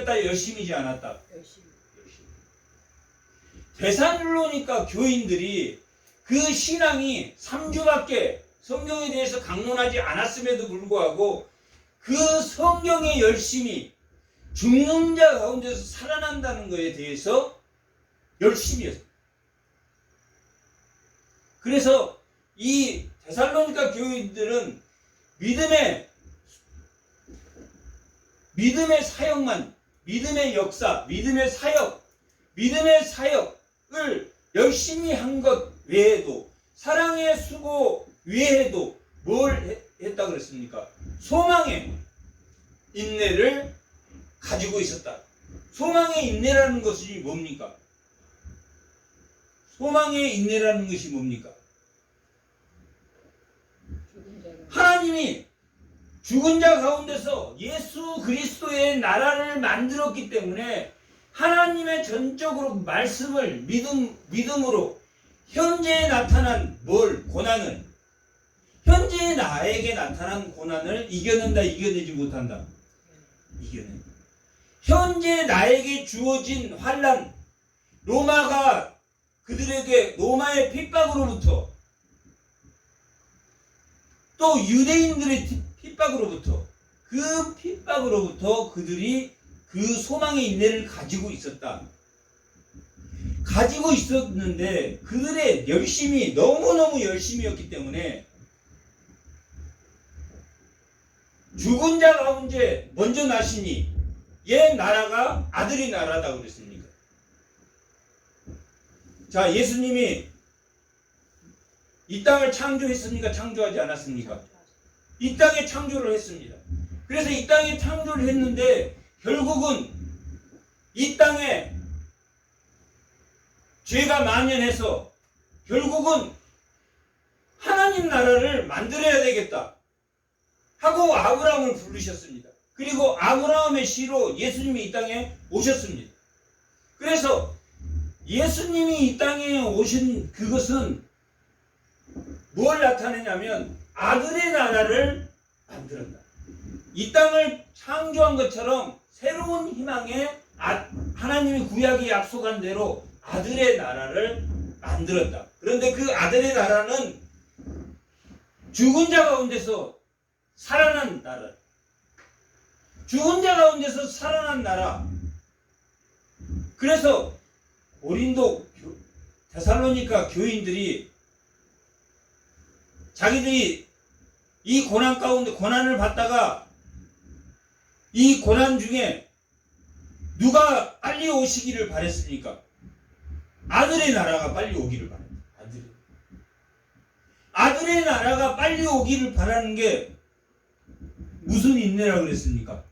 열심이었다, 열심이지 않았다? 열심히. 데살로니가 교인들이 그 신앙이 3주밖에 성경에 대해서 강론하지 않았음에도 불구하고 그 성경의 열심이 죽는 자 가운데서 살아난다는 것에 대해서 열심이었어요. 그래서 이 데살로니가 교인들은 믿음의 사역만, 믿음의 역사, 믿음의 사역을 열심히 한 것 외에도, 사랑의 수고 외에도 뭘 했다 그랬습니까? 소망의 인내를 가지고 있었다. 소망의 인내라는 것이 뭡니까? 소망의 인내라는 것이 뭡니까? 하나님이 죽은 자 가운데서 예수 그리스도의 나라를 만들었기 때문에 하나님의 전적으로 말씀을 믿음으로 현재에 나타난 고난을, 현재의 나에게 나타난 고난을 이겨낸다, 이겨내지 못한다? 이겨낸다. 현재 나에게 주어진 환난, 로마가 그들에게 로마의 핍박으로부터, 또 유대인들의 핍박으로부터, 그 핍박으로부터 그들이 그 소망의 인내를 가지고 있었다. 가지고 있었는데 그들의 열심이 너무너무 열심이었기 때문에 죽은 자 가운데 먼저 나시니 얘 나라가 아들이 나라다 그랬습니까? 자, 예수님이 이 땅을 창조했습니까? 창조하지 않았습니까? 이 땅에 창조를 했습니다. 그래서 이 땅에 창조를 했는데 결국은 이 땅에 죄가 만연해서 결국은 하나님 나라를 만들어야 되겠다 하고 아브라함을 부르셨습니다. 그리고 아브라함의 씨로 예수님이 이 땅에 오셨습니다. 그래서 예수님이 이 땅에 오신 그것은 뭘 나타내냐면 아들의 나라를 만들었다. 이 땅을 창조한 것처럼 새로운 희망에 하나님이 구약에 약속한 대로 아들의 나라를 만들었다. 그런데 그 아들의 나라는 죽은 자 가운데서 살아난 나라. 죽은 자 가운데서 살아난 나라. 그래서 고린도 데살로니가 교인들이 자기들이 이 고난 가운데 고난을 받다가 이 고난 중에 누가 빨리 오시기를 바랬습니까? 아들의 나라가 빨리 오기를 바랍니다. 아들의 나라가 빨리 오기를 바라는 게 무슨 인내라고 그랬습니까?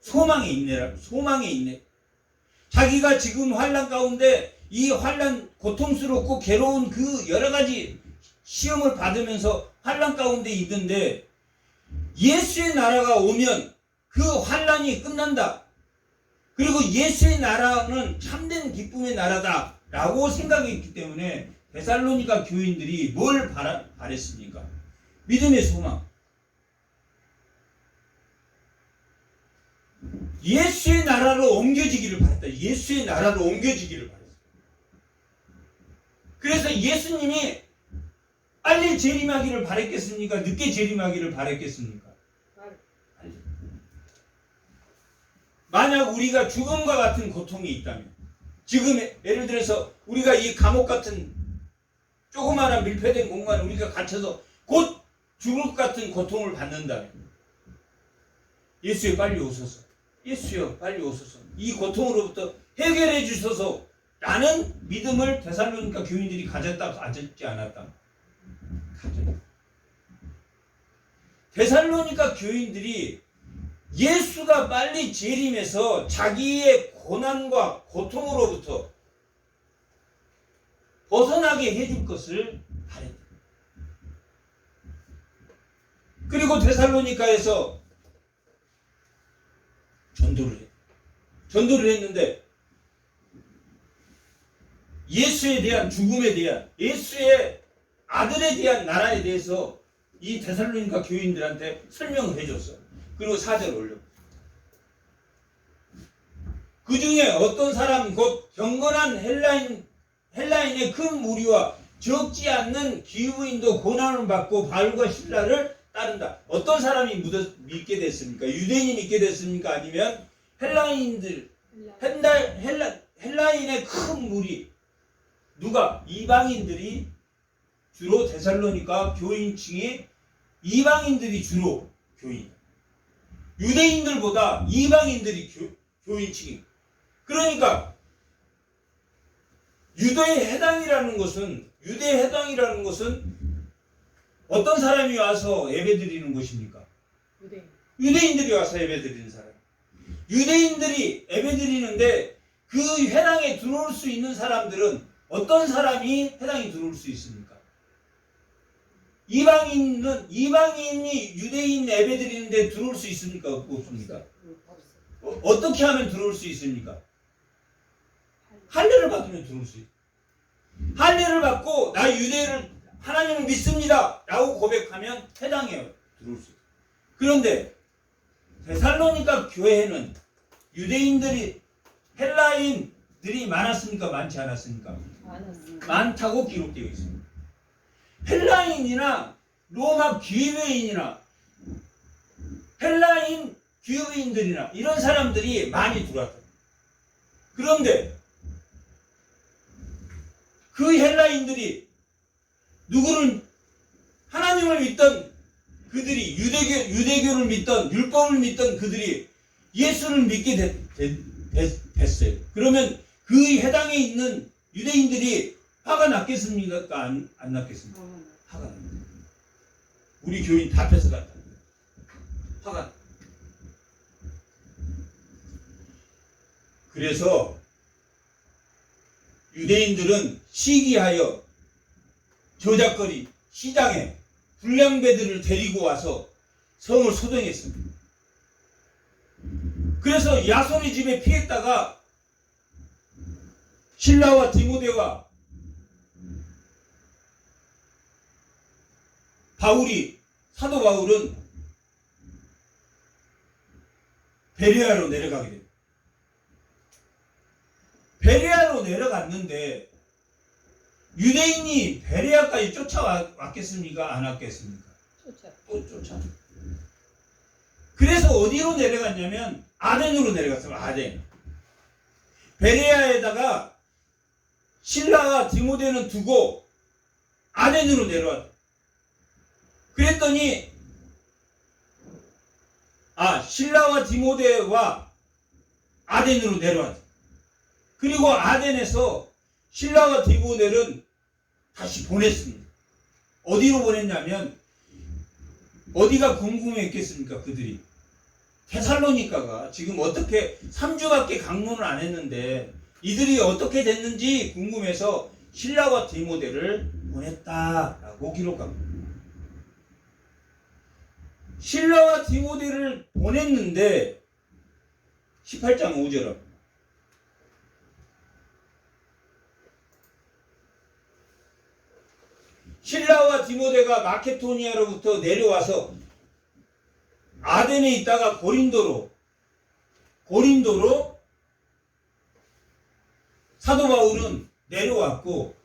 소망의 인내. 자기가 지금 환난 가운데 이 환난, 고통스럽고 괴로운 그 여러 가지 시험을 받으면서 환난 가운데 있는데 예수의 나라가 오면 그 환난이 끝난다. 그리고 예수의 나라는 참된 기쁨의 나라다 라고 생각했기 때문에 데살로니가 교인들이 뭘 바랬습니까? 믿음의 소망. 예수의 나라로 옮겨지기를 바랬다. 예수의 나라로 옮겨지기를 바랬어요. 그래서 예수님이 빨리 재림하기를 바랬겠습니까? 늦게 재림하기를 바랬겠습니까? 빨리. 만약 우리가 죽음과 같은 고통이 있다면, 지금 예를 들어서 우리가 이 감옥 같은 조그마한 밀폐된 공간에 우리가 갇혀서 곧 죽을 것 같은 고통을 받는다면 예수여 빨리 오소서, 예수여 빨리 오소서, 이 고통으로부터 해결해 주소서 라는 믿음을 데살로니가 교인들이 가졌지 않았다? 가졌다. 데살로니가 교인들이 예수가 빨리 재림해서 자기의 고난과 고통으로부터 벗어나게 해줄 것을 바랬다. 그리고 데살로니가에서 전도를 했는데 예수에 대한, 죽음에 대한, 예수의 아들에 대한 나라에 대해서 이 데살로니가 교인들한테 설명을 해줬어. 그리고 4절 올려. 그 중에 어떤 사람 곧 경건한 헬라인의 큰 무리와 적지 않는 기후인도 고난을 받고 바울과 신라를 따른다. 어떤 사람이 믿게 됐습니까? 유대인이 믿게 됐습니까? 아니면 헬라인들, 헬라인의 큰 무리, 누가? 이방인들이 주로 데살로니가 교인층이 이방인들이 주로 교인. 유대인들보다 이방인들이 교인층이. 그러니까 유대의 해당이라는 것은 어떤 사람이 와서 예배드리는 곳입니까? 유대인들이 와서 예배드리는 사람. 유대인들이 예배드리는데 그 회당에 들어올 수 있는 사람들은 어떤 사람이 회당에 들어올 수 있습니까? 이방인이 유대인 예배드리는데 들어올 수 있습니까? 없습니까? 어떻게 하면 들어올 수 있습니까? 할례를 받으면 들어올 수 있어요. 할례를 받고 나 유대를 하나님을 믿습니다 라고 고백하면 회당에 들어올 수 있어요. 그런데 데살로니가 교회에는 유대인들이 헬라인들이 많았습니까? 많지 않았습니까? 많다고 기록되어 있습니다. 헬라인이나 로마 기회인이나 헬라인 기회인들이나 이런 사람들이 많이 들어왔다. 그런데 그 헬라인들이 누구를 하나님을 믿던 그들이 유대교를 믿던 율법을 믿던 그들이 예수를 믿게 됐어요. 그러면 그 해당에 있는 유대인들이 화가 났겠습니까? 안 났겠습니까? 화가 납니다. 우리 교인 다 뺏어갔다. 화가. 그래서 유대인들은 시기하여 저작거리 시장에 불량배들을 데리고 와서 성을 소동했습니다. 그래서 야손의 집에 피했다가 실라와 디모데와 사도 바울은 베레아로 내려가게 됩니다. 베레아로 내려갔는데 유대인이 베레아까지 쫓아왔겠습니까? 안 왔겠습니까? 또 쫓아. 그래서 어디로 내려갔냐면 아덴으로 내려갔어요. 아덴. 베레아에다가 실라와 디모데는 두고 아덴으로 내려왔다. 그랬더니 실라와 디모데와 아덴으로 내려왔다. 그리고 아덴에서 실라와 디모데는 다시 보냈습니다. 어디로 보냈냐면 어디가 궁금했겠습니까? 그들이 데살로니가가 지금 어떻게 3주밖에 강론을 안 했는데 이들이 어떻게 됐는지 궁금해서 실라와 디모데를 보냈다라고 기록합니다. 실라와 디모데를 보냈는데 18장 5절은 실라와 디모데가 마케도니아로부터 내려와서 아덴에 있다가 고린도로 사도 바울은 내려왔고,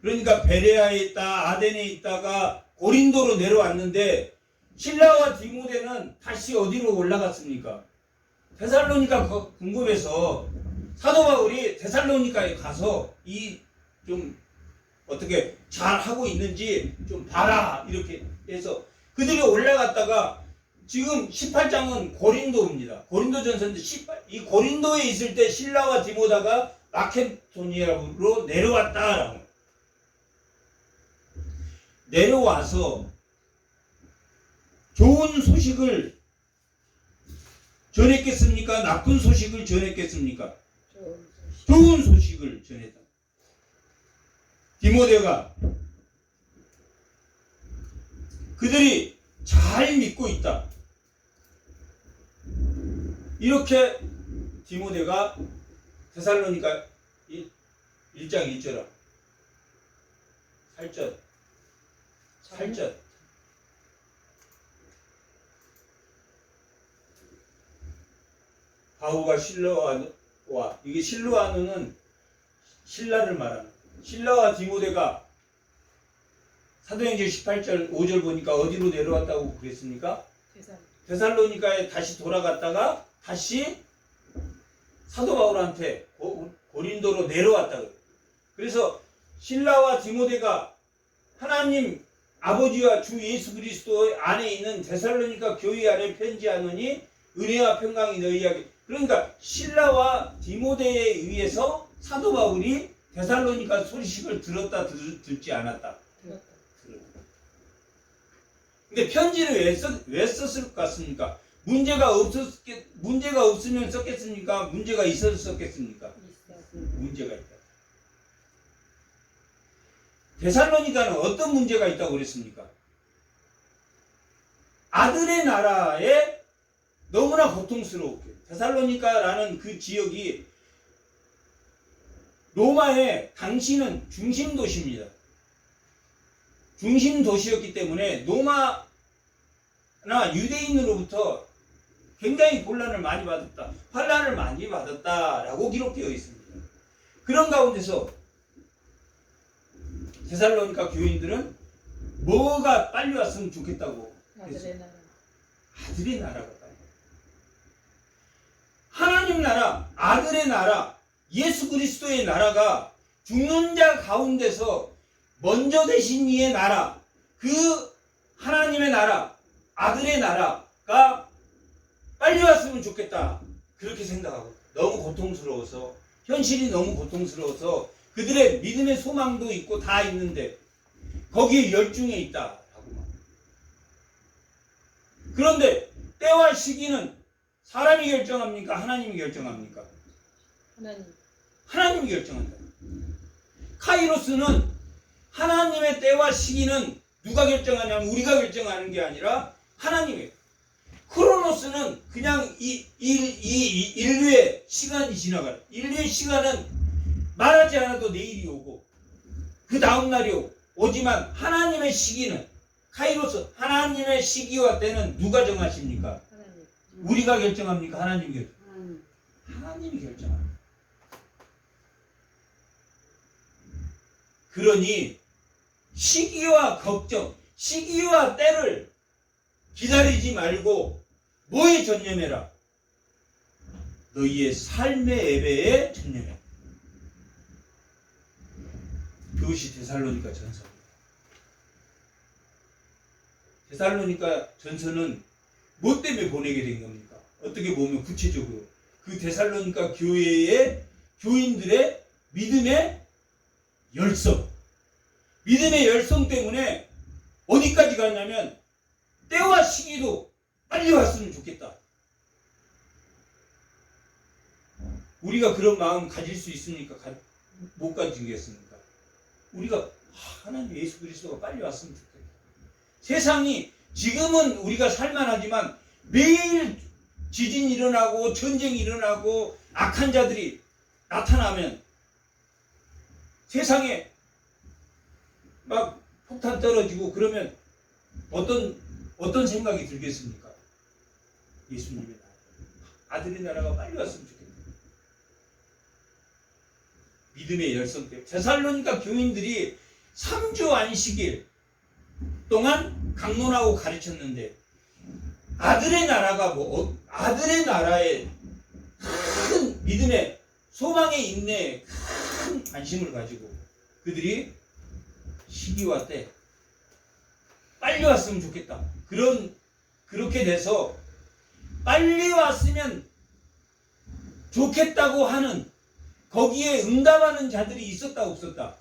그러니까 베레아에 있다 아덴에 있다가 고린도로 내려왔는데 실라와 디모데는 다시 어디로 올라갔습니까? 데살로니가 궁금해서 사도 바울이 데살로니가에 가서 좀 어떻게 잘 하고 있는지 좀 봐라 이렇게 해서 그들이 올라갔다가 지금 18장은 고린도입니다. 고린도전서인데 이 고린도에 있을 때 실라와 디모데가 마케도니아로 내려왔다라고. 내려와서 좋은 소식을 전했겠습니까? 나쁜 소식을 전했겠습니까? 좋은 소식을 전했다. 디모데가 그들이 잘 믿고 있다. 이렇게 디모데가 데살로니가 1장 1절아 8절 바울과 실라와 이게 실로아누는 신라를 말하는, 신라와 디모데가 사도행전 18절 5절 보니까 어디로 내려왔다고 그랬습니까? 데살로니가에 다시 돌아갔다가 다시 사도 바울한테 고린도로 내려왔다고. 그래서 신라와 디모데가 하나님 아버지와 주 예수 그리스도 안에 있는 데살로니가 교회 안에 편지하노니 은혜와 평강이 너희에게. 그러니까 신라와 디모데에 의해서 사도 바울이 데살로니가 소식을 들었다 듣지 않았다. 들었다. 근데 편지를 왜 썼을 것 같습니까? 문제가 없으면 썼겠습니까? 문제가 있어서 썼겠습니까? 문제가 있다. 데살로니가는 어떤 문제가 있다고 그랬습니까? 아들의 나라에 너무나 고통스러웠게. 데살로니가라는 그 지역이 로마의 당시는 중심 도시입니다. 중심 도시였기 때문에 로마나 유대인으로부터 굉장히 곤란을 많이 받았다, 환난을 많이 받았다라고 기록되어 있습니다. 그런 가운데서 데살로니가 교인들은 뭐가 빨리 왔으면 좋겠다고 했어요. 아들의 나라가 빨리. 하나님 나라, 아들의 나라, 예수 그리스도의 나라가 죽는 자 가운데서 먼저 되신 이의 나라, 그 하나님의 나라, 아들의 나라가 빨리 왔으면 좋겠다. 그렇게 생각하고, 너무 고통스러워서, 현실이 너무 고통스러워서 그들의 믿음의 소망도 있고 다 있는데 거기에 열중해 있다. 그런데 때와 시기는 사람이 결정합니까? 하나님이 결정합니까? 하나님이 결정한다. 카이로스는 하나님의 때와 시기는 누가 결정하냐면 우리가 결정하는 게 아니라 하나님의. 크로노스는 그냥 이 인류의 시간이 지나가요. 인류의 시간은 말하지 않아도 내일이 오고 그 다음 날이 오지만 하나님의 시기는, 카이로스, 하나님의 시기와 때는 누가 정하십니까? 하나님. 우리가 결정합니까? 하나님이 결정. 하나님이 결정합니다. 그러니 시기와 걱정, 시기와 때를 기다리지 말고 뭐에 전념해라? 너희의 삶의 예배에 전념해라. 그것이 데살로니가 전서입니다. 데살로니가 전서는 뭐 때문에 보내게 된 겁니까? 어떻게 보면 구체적으로 그 데살로니가 교회의 교인들의 믿음의 열성, 믿음의 열성 때문에 어디까지 갔냐면 때와 시기도 빨리 왔으면 좋겠다. 우리가 그런 마음 가질 수 있습니까? 못 가지겠습니까? 우리가 하나님 예수 그리스도가 빨리 왔으면 좋겠다. 세상이 지금은 우리가 살만하지만 매일 지진이 일어나고 전쟁이 일어나고 악한 자들이 나타나면 세상에 막 폭탄 떨어지고 그러면 어떤 생각이 들겠습니까? 예수님의 나라, 아들의 나라가 빨리 왔으면 좋겠다. 믿음의 열성 때문에 데살로니가 교인들이 3주 안식일 동안 강론하고 가르쳤는데 아들의 나라가 아들의 나라에 큰 믿음의 소망의 인내에 큰 관심을 가지고 그들이 시기와 때 빨리 왔으면 좋겠다. 그렇게 돼서 빨리 왔으면 좋겠다고 하는 거기에 응답하는 자들이 있었다 없었다?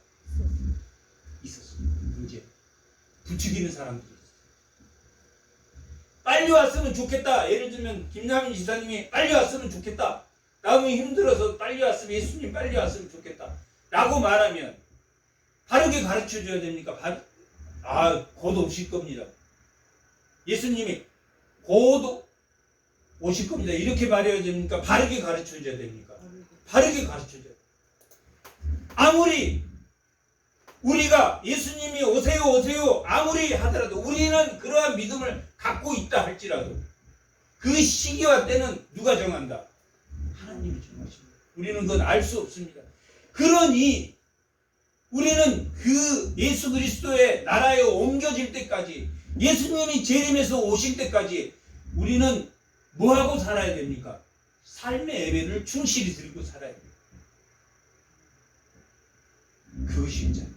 있었어. 이제 부추기는 사람들이 있었어. 빨리 왔으면 좋겠다. 예를 들면 김남인 지사님이 빨리 왔으면 좋겠다. 너무 힘들어서 빨리 왔으면, 예수님 빨리 왔으면 좋겠다 라고 말하면 바르게 가르쳐줘야 됩니까? 곧 오실 겁니다. 예수님이 곧 오실 겁니다. 이렇게 말해야 됩니까? 바르게 가르쳐줘야 됩니까? 바르게 가르쳐줘야. 아무리 우리가 예수님이 오세요 오세요 아무리 하더라도 우리는 그러한 믿음을 갖고 있다 할지라도 그 시기와 때는 누가 정한다? 하나님이 정하십니다. 우리는 그건 알 수 없습니다. 그러니 우리는 그 예수 그리스도의 나라에 옮겨질 때까지, 예수님이 재림해서 오실 때까지 우리는 뭐하고 살아야 됩니까? 삶의 예배를 충실히 드리고 살아야 됩니다. 그것이 있잖아요.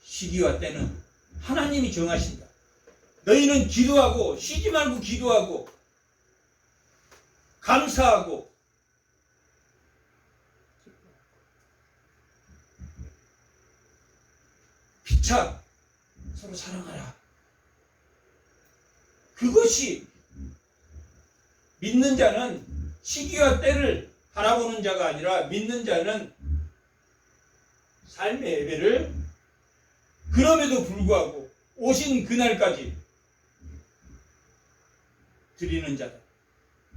시기와 때는 하나님이 정하신다. 너희는 기도하고, 쉬지 말고 기도하고, 감사하고, 피차 서로 사랑하라. 그것이 믿는 자는 시기와 때를 바라보는 자가 아니라 믿는 자는 삶의 예배를 그럼에도 불구하고 오신 그날까지 드리는 자다.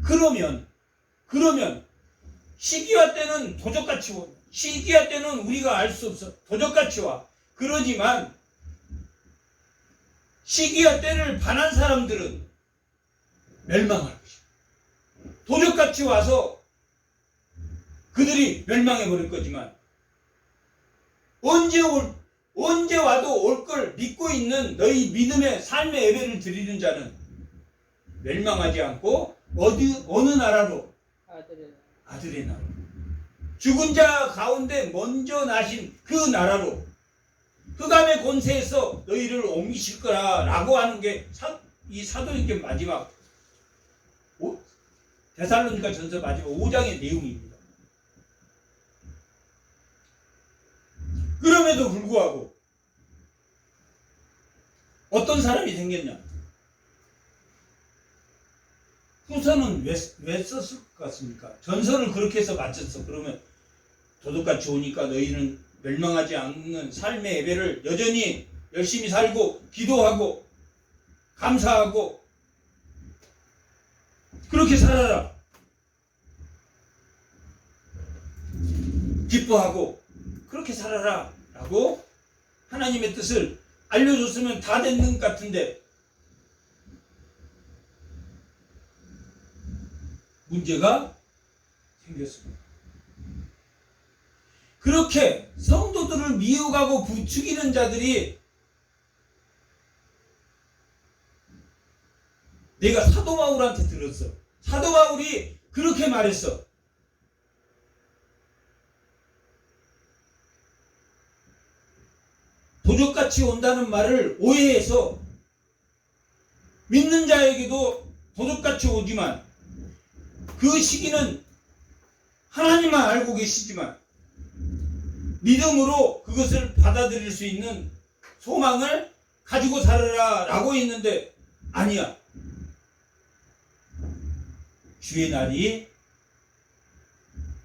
그러면 시기와 때는 도적같이 와. 시기와 때는 우리가 알 수 없어. 도적같이 와. 그러지만 시기와 때를 반한 사람들은 멸망할 것이다. 도적같이 와서 그들이 멸망해 버릴 거지만 언제 와도 올 걸 믿고 있는 너희 믿음의 삶의 예배를 드리는 자는 멸망하지 않고 어느 나라로? 아들의 나라. 죽은 자 가운데 먼저 나신 그 나라로 흑암의 권세에서 너희를 옮기실 거라라고 하는 게 이 사도행전 마지막 데살로니가 전서 마지막 5장의 내용입니다. 그럼에도 불구하고 어떤 사람이 생겼냐? 후서는 왜 썼을 것 같습니까? 전서를 그렇게 해서 마쳤어. 그러면 도둑같이 오니까 너희는 멸망하지 않는 삶의 예배를 여전히 열심히 살고 기도하고 감사하고 그렇게 살아라. 기뻐하고 그렇게 살아라 라고 하나님의 뜻을 알려줬으면 다 됐는 것 같은데 문제가 생겼습니다. 그렇게 성도들을 미혹하고 부추기는 자들이 내가 사도 바울한테 들었어. 사도 바울이 그렇게 말했어. 도적같이 온다는 말을 오해해서 믿는 자에게도 도적같이 오지만 그 시기는 하나님만 알고 계시지만 믿음으로 그것을 받아들일 수 있는 소망을 가지고 살아라 라고 했는데 아니야. 주의 날이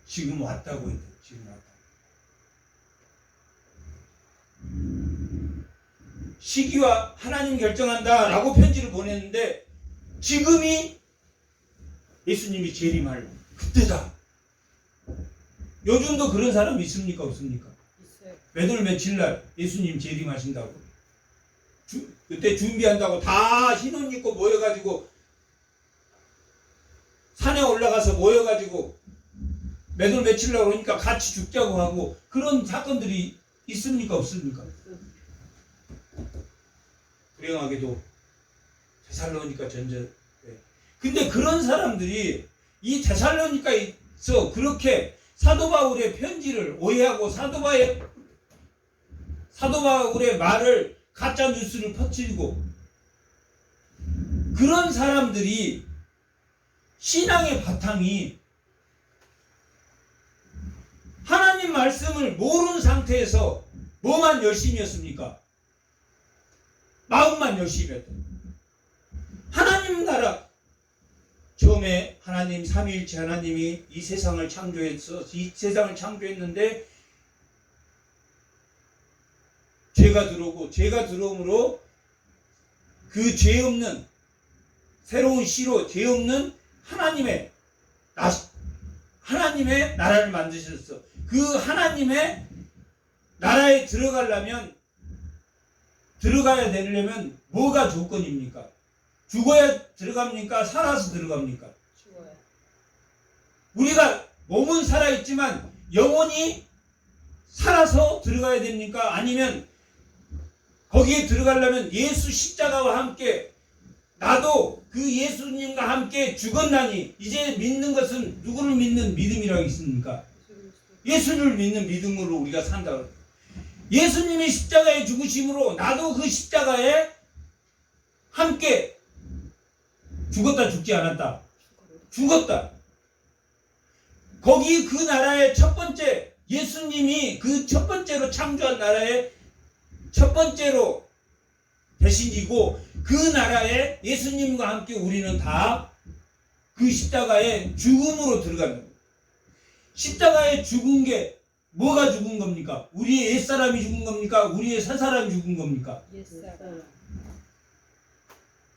지금 왔다고 했대. 지금 왔다. 시기와 하나님 결정한다 라고 편지를 보냈는데 지금이 예수님이 재림할 그때다. 요즘도 그런 사람 있습니까? 없습니까? 있어요. 몇월 며칠 날 예수님 재림하신다고 그때 준비한다고 다 흰옷 입고 모여가지고 산에 올라가서 모여가지고 몇월 며칠 날 오니까 같이 죽자고 하고 그런 사건들이 있습니까? 없습니까? 불행하게도 데살로니가 전쟁. 근데 그런 사람들이 이 데살로니가에서 그렇게 사도 바울의 편지를 오해하고 사도 바울의 말을 가짜 뉴스를 퍼뜨리고 그런 사람들이 신앙의 바탕이 하나님 말씀을 모르는 상태에서 뭐만 열심히 했습니까? 마음만 열심히 했다. 하나님 나라 처음에 하나님 삼위일체 하나님이 이 세상을 창조했는데 죄가 들어옴으로 그 죄 없는 새로운 시로 죄 없는 하나님의 나라를 만드셨어. 그 하나님의 나라에 들어가야 되려면 뭐가 조건입니까? 죽어야 들어갑니까? 살아서 들어갑니까? 우리가 몸은 살아있지만 영혼이 살아서 들어가야 됩니까? 아니면 거기에 들어가려면 예수 십자가와 함께 나도 그 예수님과 함께 죽었나니 이제 믿는 것은 누구를 믿는 믿음이라고 있습니까? 예수를 믿는 믿음으로 우리가 산다. 예수님이 십자가에 죽으심으로 나도 그 십자가에 함께 죽었다 죽지 않았다. 죽었다. 거기 그 나라의 첫 번째 예수님이 그 첫 번째로 창조한 나라의 첫 번째로 대신이고 그 나라에 예수님과 함께 우리는 다 그 십자가의 죽음으로 들어갑니다. 십자가에 죽은 게 뭐가 죽은 겁니까? 우리의 옛사람이 죽은 겁니까? 우리의 새사람이 죽은 겁니까? 옛사람.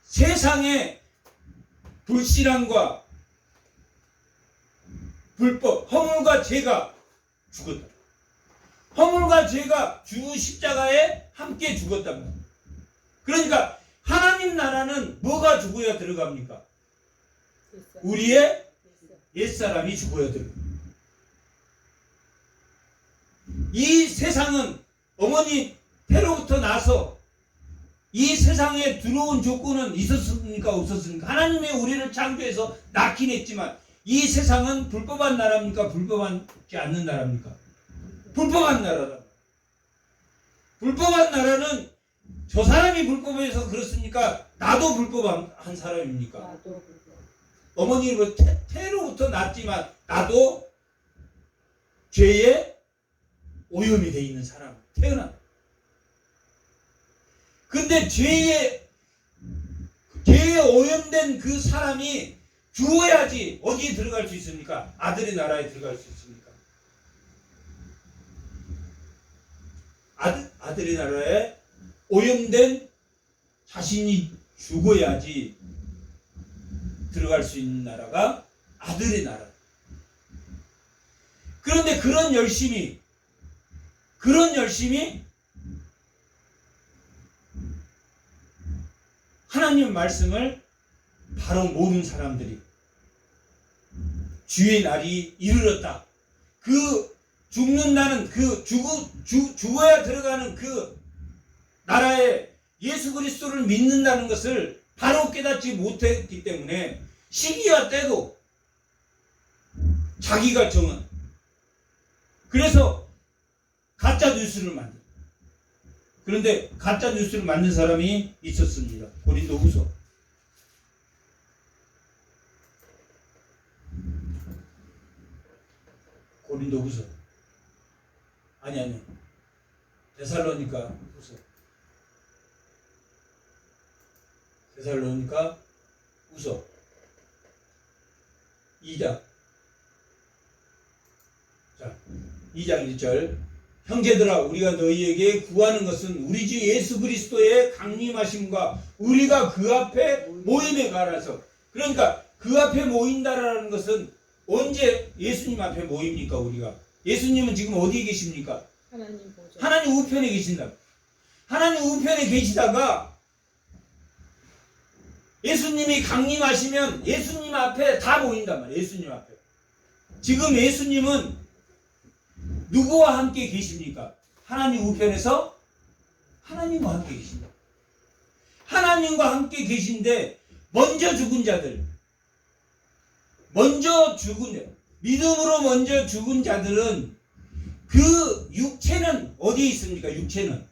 세상의 불신앙과 불법, 허물과 죄가 죽었다. 허물과 죄가 주 십자가에 함께 죽었답니다. 그러니까 하나님 나라는 뭐가 죽어야 들어갑니까? 우리의 옛사람이 죽어야 들어갑니다. 이 세상은 어머니 태로부터 나서 이 세상에 들어온 조건은 있었습니까? 없었습니까? 하나님이 우리를 창조해서 낳긴 했지만 이 세상은 불법한 나라입니까? 불법하지 않는 나라입니까? 불법한 나라다. 불법한 나라는 저 사람이 불법해서 그렇습니까? 나도 불법한 사람입니까? 나도 불법. 어머니는 태로부터 낳았지만 나도 죄에 오염이 되어 있는 사람 태어난. 근데 죄에 오염된 그 사람이 죽어야지 어디에 들어갈 수 있습니까? 아들의 나라에 들어갈 수 있습니까? 아들의 나라에 오염된 자신이 죽어야지 들어갈 수 있는 나라가 아들의 나라. 그런데 그런 열심이 하나님 말씀을 바로 모르는 사람들이 주의 날이 이르렀다. 그 죽는다는 그 죽어야 들어가는 그 나라에 예수 그리스도를 믿는다는 것을 바로 깨닫지 못했기 때문에 시기와 때도 자기가 정한 그래서 가짜 뉴스를 만든. 그런데 가짜 뉴스를 만든 사람이 있었습니다. 고린도후서. 고린도후서. 아니. 데살로니가 후서. 데살로니가 후서. 2장. 자, 2장 1절. 형제들아 우리가 너희에게 구하는 것은 우리 주 예수 그리스도의 강림하심과 우리가 그 앞에 모임에 가라서. 그러니까 그 앞에 모인다라는 것은 언제 예수님 앞에 모입니까? 우리가 예수님은 지금 어디에 계십니까? 하나님 보좌. 하나님 우편에 계신다. 하나님 우편에 계시다가 예수님이 강림하시면 예수님 앞에 다 모인단 말이에요. 예수님 앞에. 지금 예수님은 누구와 함께 계십니까? 하나님 우편에서 하나님과 함께 계신다. 하나님과 함께 계신데 먼저 죽은 자들, 믿음으로 먼저 죽은 자들은 그 육체는 어디에 있습니까? 육체는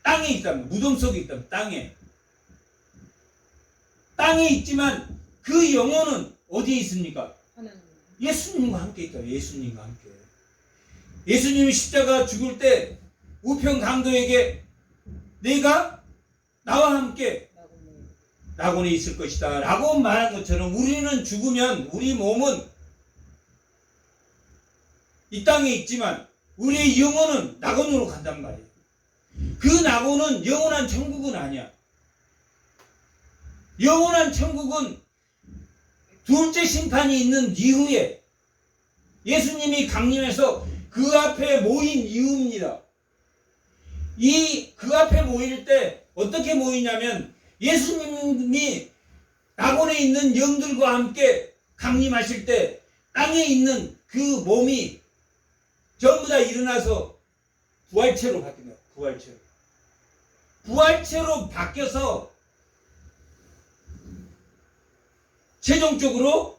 땅에 있답니다. 무덤 속에 있답니다. 땅에 있지만 그 영혼은 어디에 있습니까? 하나님. 예수님과 함께 있다. 예수님과 함께. 예수님이 십자가 죽을 때 우편 강도에게 내가 나와 함께 낙원에 있을 것이다 라고 말한 것처럼 우리는 죽으면 우리 몸은 이 땅에 있지만 우리의 영혼은 낙원으로 간단 말이에요. 그 낙원은 영원한 천국은 아니야. 영원한 천국은 둘째 심판이 있는 이후에 예수님이 강림해서 그 앞에 모인 이유입니다. 그 앞에 모일 때 어떻게 모이냐면 예수님이 낙원에 있는 영들과 함께 강림하실 때 땅에 있는 그 몸이 전부 다 일어나서 부활체로 바뀝니다. 부활체로. 부활체로 바뀌어서 최종적으로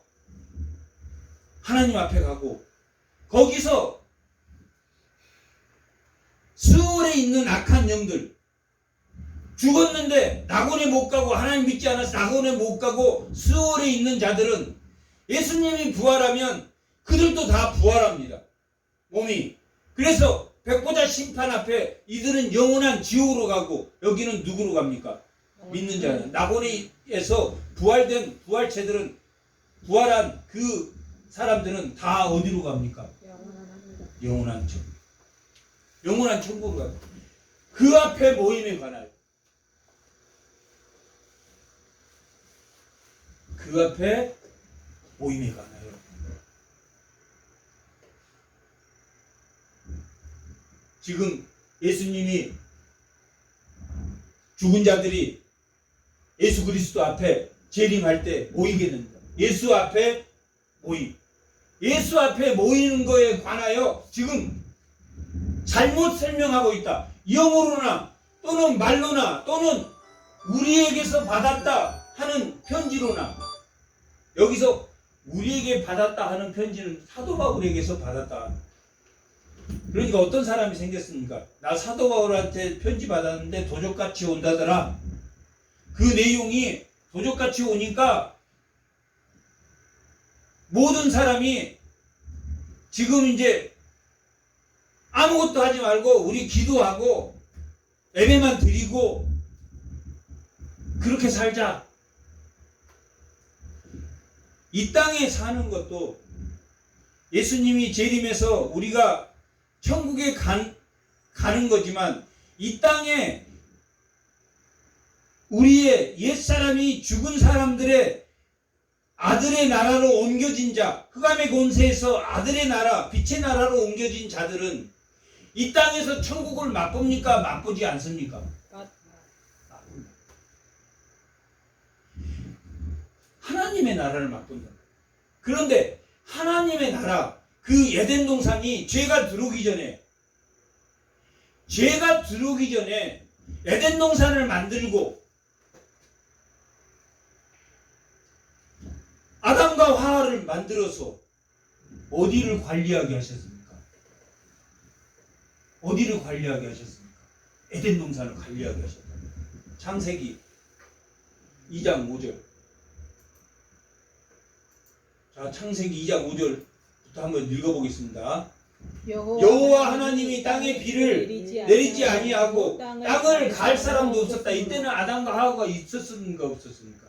하나님 앞에 가고 거기서 수월에 있는 악한 영들 죽었는데 낙원에 못 가고 하나님 믿지 않아서 낙원에 못 가고 수월에 있는 자들은 예수님이 부활하면 그들도 다 부활합니다. 몸이. 그래서 백보자 심판 앞에 이들은 영원한 지옥으로 가고 여기는 누구로 갑니까? 믿는 자는. 낙원에서 부활된 부활체들은 부활한 그 사람들은 다 어디로 갑니까? 영원한 천국. 영원한 천국으로 갑니다. 그 앞에 모임에 관하여. 그 앞에 모임에 관하여. 지금 예수님이 죽은 자들이 예수 그리스도 앞에 재림할 때 모이게 됩니다. 예수 앞에 모임. 예수 앞에 모이는 거에 관하여 지금 잘못 설명하고 있다. 영어로나 또는 말로나 또는 우리에게서 받았다 하는 편지로나 여기서 우리에게 받았다 하는 편지는 사도 바울에게서 받았다. 그러니까 어떤 사람이 생겼습니까? 나 사도 바울한테 편지 받았는데 도적같이 온다더라. 그 내용이 도적같이 오니까 모든 사람이 지금 이제 아무것도 하지 말고 우리 기도하고 예배만 드리고 그렇게 살자. 이 땅에 사는 것도 예수님이 재림해서 우리가 천국에 가는 거지만 이 땅에 우리의 옛사람이 죽은 사람들의 아들의 나라로 옮겨진 자, 흑암의 권세에서 아들의 나라, 빛의 나라로 옮겨진 자들은 이 땅에서 천국을 맛봅니까? 맛보지 않습니까? 하나님의 나라를 맛본다. 그런데 하나님의 나라, 그 에덴 동산이 죄가 들어오기 전에 에덴 동산을 만들고 아담과 하와를 만들어서 어디를 관리하게 하셨습니까? 어디를 관리하게 하셨습니까? 에덴 동산을 관리하게 하셨다. 창세기 2장 5절. 자, 창세기 2장 5절부터 한번 읽어보겠습니다. 여호와 하나님이 땅에 비를 내리지 아니하고 땅을 갈 사람도 없었다. 이때는 아담과 하와가 있었습니까? 없었습니까?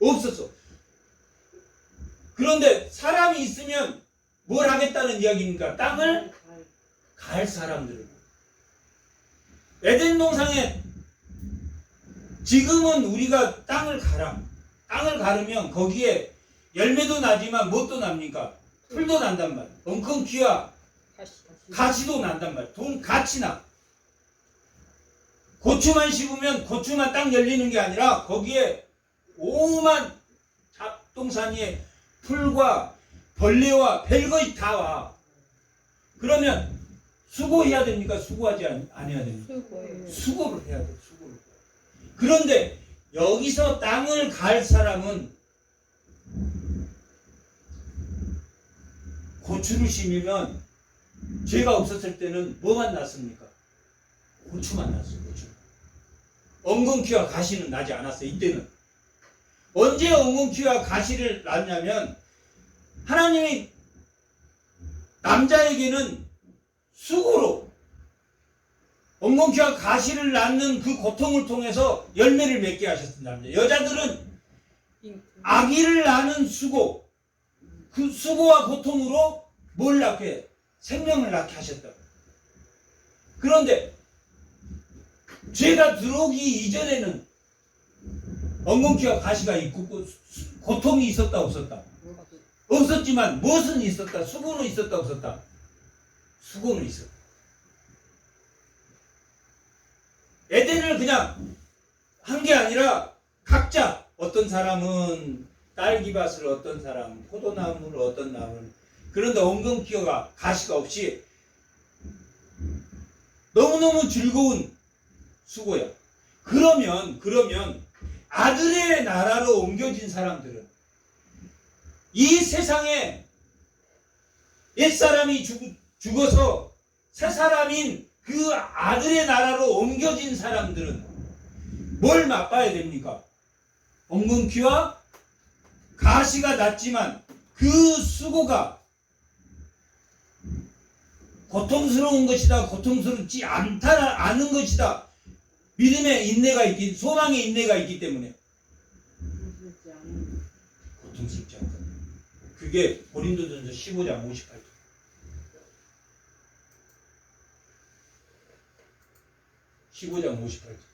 없었어. 그런데 사람이 있으면 뭘 하겠다는 이야기입니까? 땅을 갈 사람들을. 에덴 동산에 지금은 우리가 땅을 가라. 땅을 가르면 거기에 열매도 나지만 뭣도 납니까? 풀도 난단 말이야. 엉겅퀴와 가시도 난단 말이야. 돈 같이 나. 고추만 심으면 고추만 딱 열리는 게 아니라 거기에 오만 잡동사니에 풀과 벌레와 별것이 다 와. 그러면 수고해야 됩니까? 수고하지 않아야 됩니까? 수고를 해야 돼. 수고를. 그런데 여기서 땅을 갈 사람은 고추를 심으면 죄가 없었을 때는 뭐만 났습니까? 고추만 났어요. 고추. 엉겅퀴와 가시는 나지 않았어요. 이때는. 언제 엉겅퀴와 가시를 낳냐면 하나님이 남자에게는 수고로 엉겅퀴와 가시를 낳는 그 고통을 통해서 열매를 맺게 하셨습니다. 여자들은 아기를 낳는 수고, 그 수고와 고통으로 뭘 낳게 해? 생명을 낳게 하셨다. 그런데 죄가 들어오기 이전에는 엉겅퀴와 가시가 있고 고통이 있었다 없었다? 없었지만 무엇은 있었다? 수고는 있었다 없었다? 수고는 있었다. 에덴을 그냥 한 게 아니라 각자 어떤 사람은 딸기밭을 어떤 사람은, 포도나무를 어떤 나무는. 그런데 엉겅퀴어가 가시가 없이 너무너무 즐거운 수고야. 그러면 아들의 나라로 옮겨진 사람들은 이 세상에 옛사람이 죽어서 새 사람인 그 아들의 나라로 옮겨진 사람들은 뭘 맛봐야 됩니까? 엉겅퀴와 가시가 났지만 그 수고가 고통스러운 것이다, 고통스럽지 않은 것이다. 믿음의 인내가 있기, 소망의 인내가 있기 때문에 고통스럽지 않다. 그게 고린도전서 15장 58절. 15장 58절.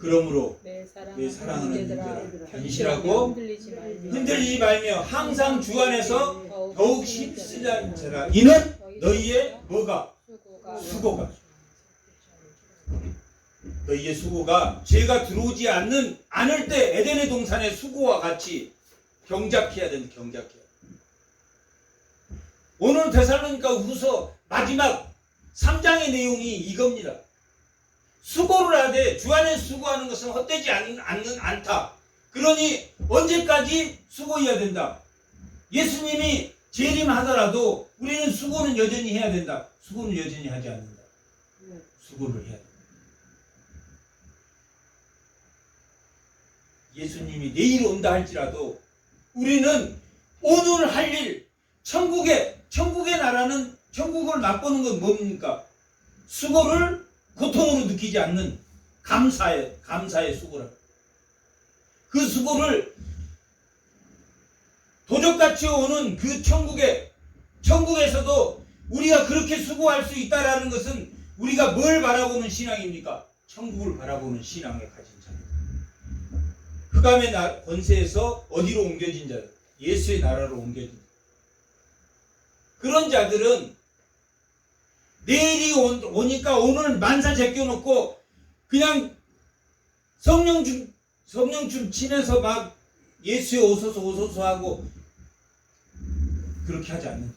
그러므로 내 사랑하는 이들아 견실하고 흔들리지 말며 항상 주 안에서 더욱 힘쓰자. 이는 너희의 뭐가? 수고가. 너희의 수고가 죄가 들어오지 않을 때 에덴의 동산의 수고와 같이 경작해야 된다. 경작해야. 오늘 데살로니가 후서 마지막 3장의 내용이 이겁니다. 수고를 하되 주 안에 수고하는 것은 헛되지 않다. 그러니 언제까지 수고해야 된다. 예수님이 재림하더라도 우리는 수고는 여전히 해야 된다. 수고는 여전히 하지 않는다. 수고를 해야 된다. 예수님이 내일 온다 할지라도 우리는 오늘 할 일, 천국의 나라는, 천국을 맛보는 건 뭡니까? 수고를 고통으로 느끼지 않는 감사의 수고라. 그 수고를 도적같이 오는 그 천국에서도 우리가 그렇게 수고할 수 있다라는 것은 우리가 뭘 바라보는 신앙입니까? 천국을 바라보는 신앙에 가진 자입니다. 흑암의 권세에서 어디로 옮겨진 자? 예수의 나라로 옮겨진 자. 그런 자들은 내일이 오니까 오늘 만사 제껴놓고 그냥 성령춤 치면서 막 예수에 오소서 하고 그렇게 하지 않는다.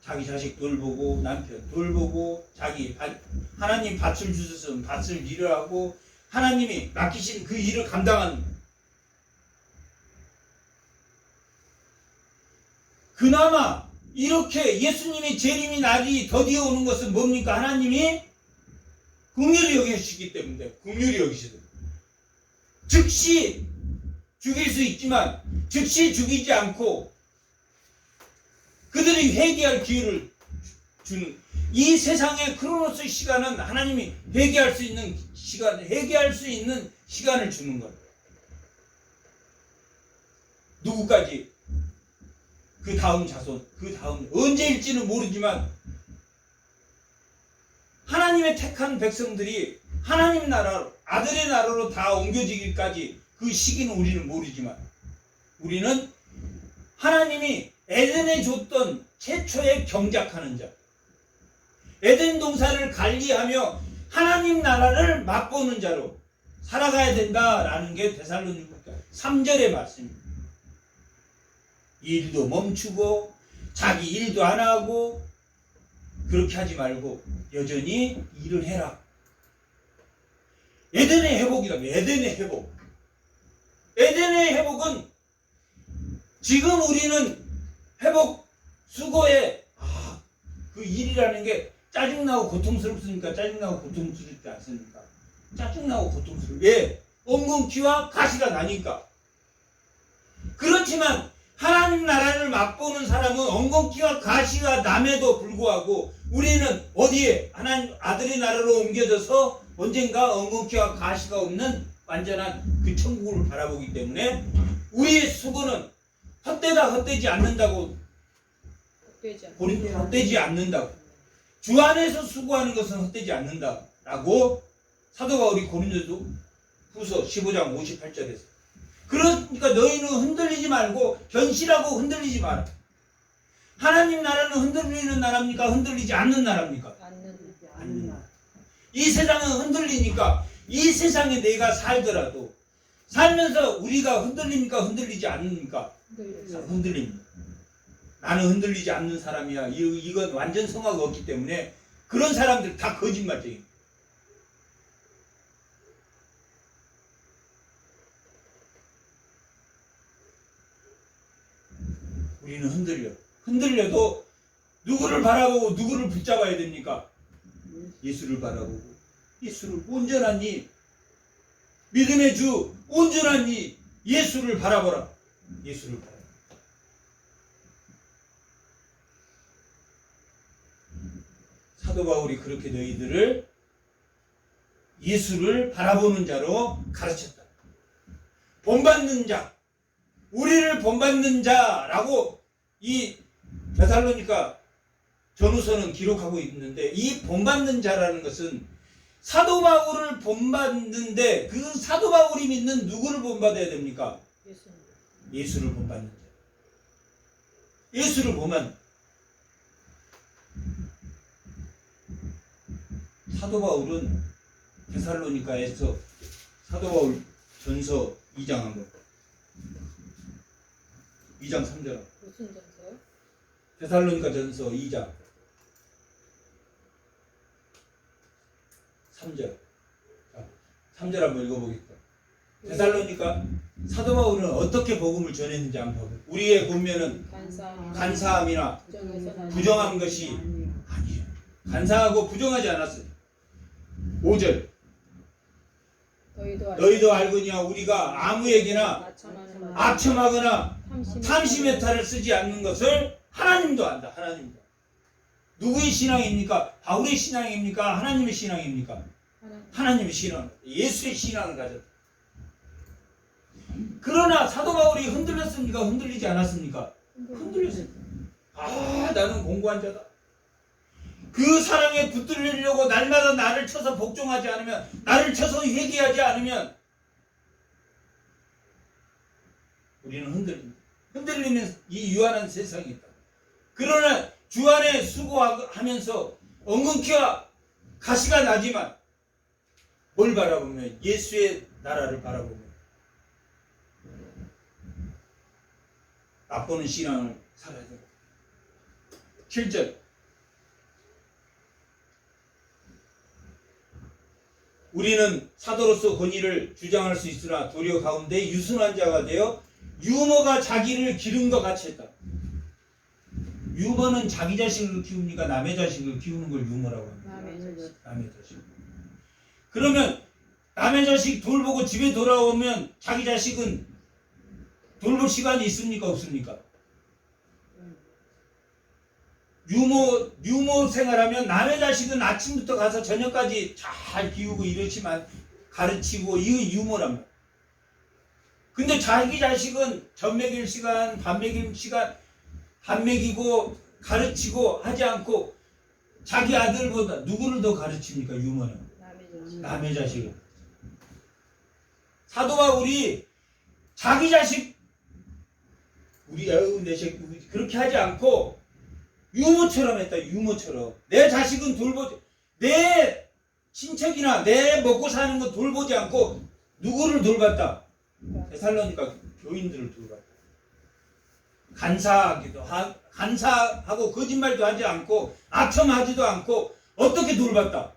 자기 자식 돌보고 남편 돌보고 하나님 밭을 주셨으면 밭을 일을 하고 하나님이 맡기신 그 일을 감당하는. 그나마 이렇게 예수님의 재림의 날이 더디어 오는 것은 뭡니까? 하나님이 긍휼히 여기시기 때문에. 긍휼히 여기시다. 즉시 죽일 수 있지만 즉시 죽이지 않고 그들이 회개할 기회를 주는, 이 세상의 크로노스 시간은 하나님이 회개할 수 있는 시간을 주는 것. 누구까지? 그 다음 자손, 그 다음 언제일지는 모르지만 하나님의 택한 백성들이 하나님 나라, 아들의 나라로 다 옮겨지기까지 그 시기는 우리는 모르지만 우리는 하나님이 에덴에 줬던 최초의 경작하는 자, 에덴 동산을 관리하며 하나님 나라를 맛보는 자로 살아가야 된다라는 게 데살로니가 3절의 말씀입니다. 일도 멈추고 자기 일도 안 하고 그렇게 하지 말고 여전히 일을 해라. 에덴의 회복이다. 에덴의 회복. 에덴의 회복은 지금 우리는 회복 수고에 그 일이라는 게 짜증나고 고통스럽습니까? 짜증나고 고통스럽지 않습니까? 짜증나고 고통스럽고. 왜? 엉겅퀴와 가시가 나니까. 그렇지만 하나님 나라를 맛보는 사람은 엉겅퀴와 가시가 남에도 불구하고 우리는 어디에? 하나님 아들의 나라로 옮겨져서 언젠가 엉겅퀴와 가시가 없는 완전한 그 천국을 바라보기 때문에 우리의 수고는 헛되지 않는다고. 헛되지 않는다고. 주 안에서 수고하는 것은 헛되지 않는다라고 사도 바울이 고린도서 후서 15장 58절에서. 그러니까 너희는 흔들리지 말고 견실하고 흔들리지 마라. 하나님 나라는 흔들리는 나라입니까? 흔들리지 않는 나라입니까? 않는 나라. 이 세상은 흔들리니까 이 세상에 내가 살더라도 살면서 우리가 흔들립니까? 흔들리지 않습니까? 흔들립니다. 나는 흔들리지 않는 사람이야. 이건 완전 성화가 없기 때문에 그런 사람들 다 거짓말쟁이. 우리는 흔들려도 누구를 바라보고 누구를 붙잡아야 됩니까? 예수를 바라보고 예수를 온전한 이 믿음의 주 온전한 이 예수를 바라보라. 예수를 바라보라. 사도 바울이 그렇게 너희들을 예수를 바라보는 자로 가르쳤다. 본받는 자, 우리를 본받는 자라고 이 데살로니가 전후서는 기록하고 있는데, 이 본받는 자라는 것은 사도 바울을 본받는데 그 사도 바울이 믿는 누구를 본받아야 됩니까? 예수를 본받는 자. 예수를 보면 사도 바울은 데살로니가에서 사도 바울 전서 2장 한번 2장 3절. 무슨 전서요? 데살로니가 전서 2장 3절. 3절 한번 읽어보겠다. 데살로니가 사도 바울은 어떻게 복음을 전했는지 한번 보면, 우리의 본면은 간사함이나 부정한 것이 아니에요. 간사하고 부정하지 않았어요. 5절. 너희도 알거니와 우리가 아무에게나 악첨하거나 탐심의 탈을 쓰지 않는 것을 하나님도 안다. 하나님도. 누구의 신앙입니까? 바울의 신앙입니까? 하나님의 신앙입니까? 하나님의 신앙. 예수의 신앙을 가졌다. 그러나 사도 바울이 흔들렸습니까? 흔들리지 않았습니까? 흔들렸습니다. 아, 나는 공고한 자다. 그 사랑에 붙들리려고 날마다 나를 쳐서 복종하지 않으면, 나를 쳐서 회개하지 않으면 우리는 흔들립니다. 흔들리는 이 유한한 세상이 있다. 그러나 주 안에 수고하면서 엉겅퀴와 가시가 나지만 뭘 바라보면 예수의 나라를 바라보면 나쁘는 신앙을 살아야 된다. 7절. 우리는 사도로서 권위를 주장할 수 있으나 도리어 가운데 유순한 자가 되어 유모가 자기를 기른 것 같이 했다. 유모는 자기 자식을 키웁니까? 남의 자식을 키우는 걸 유모라고 합니다. 남의 자식. 그러면 남의 자식 돌보고 집에 돌아오면 자기 자식은 돌볼 시간이 있습니까? 없습니까? 유모 생활하면 남의 자식은 아침부터 가서 저녁까지 잘 키우고 이러지만 가르치고, 이거 유모란 말이야. 근데 자기 자식은 젖 먹일 시간, 밥 먹일 시간, 밥 먹이고 가르치고 하지 않고 자기 아들보다 누구를 더 가르칩니까? 유모는 남의 자식을. 사도 바울이 자기 자식 우리 내 새끼 그렇게 하지 않고 유모처럼 했다. 유모처럼. 내 자식은 돌보지, 내 친척이나 내 먹고 사는 거 돌보지 않고 누구를 돌봤다? 데살로니가 교인들을 돌봤다. 간사하고 거짓말도 하지 않고 악첨하지도 않고 어떻게 돌봤다?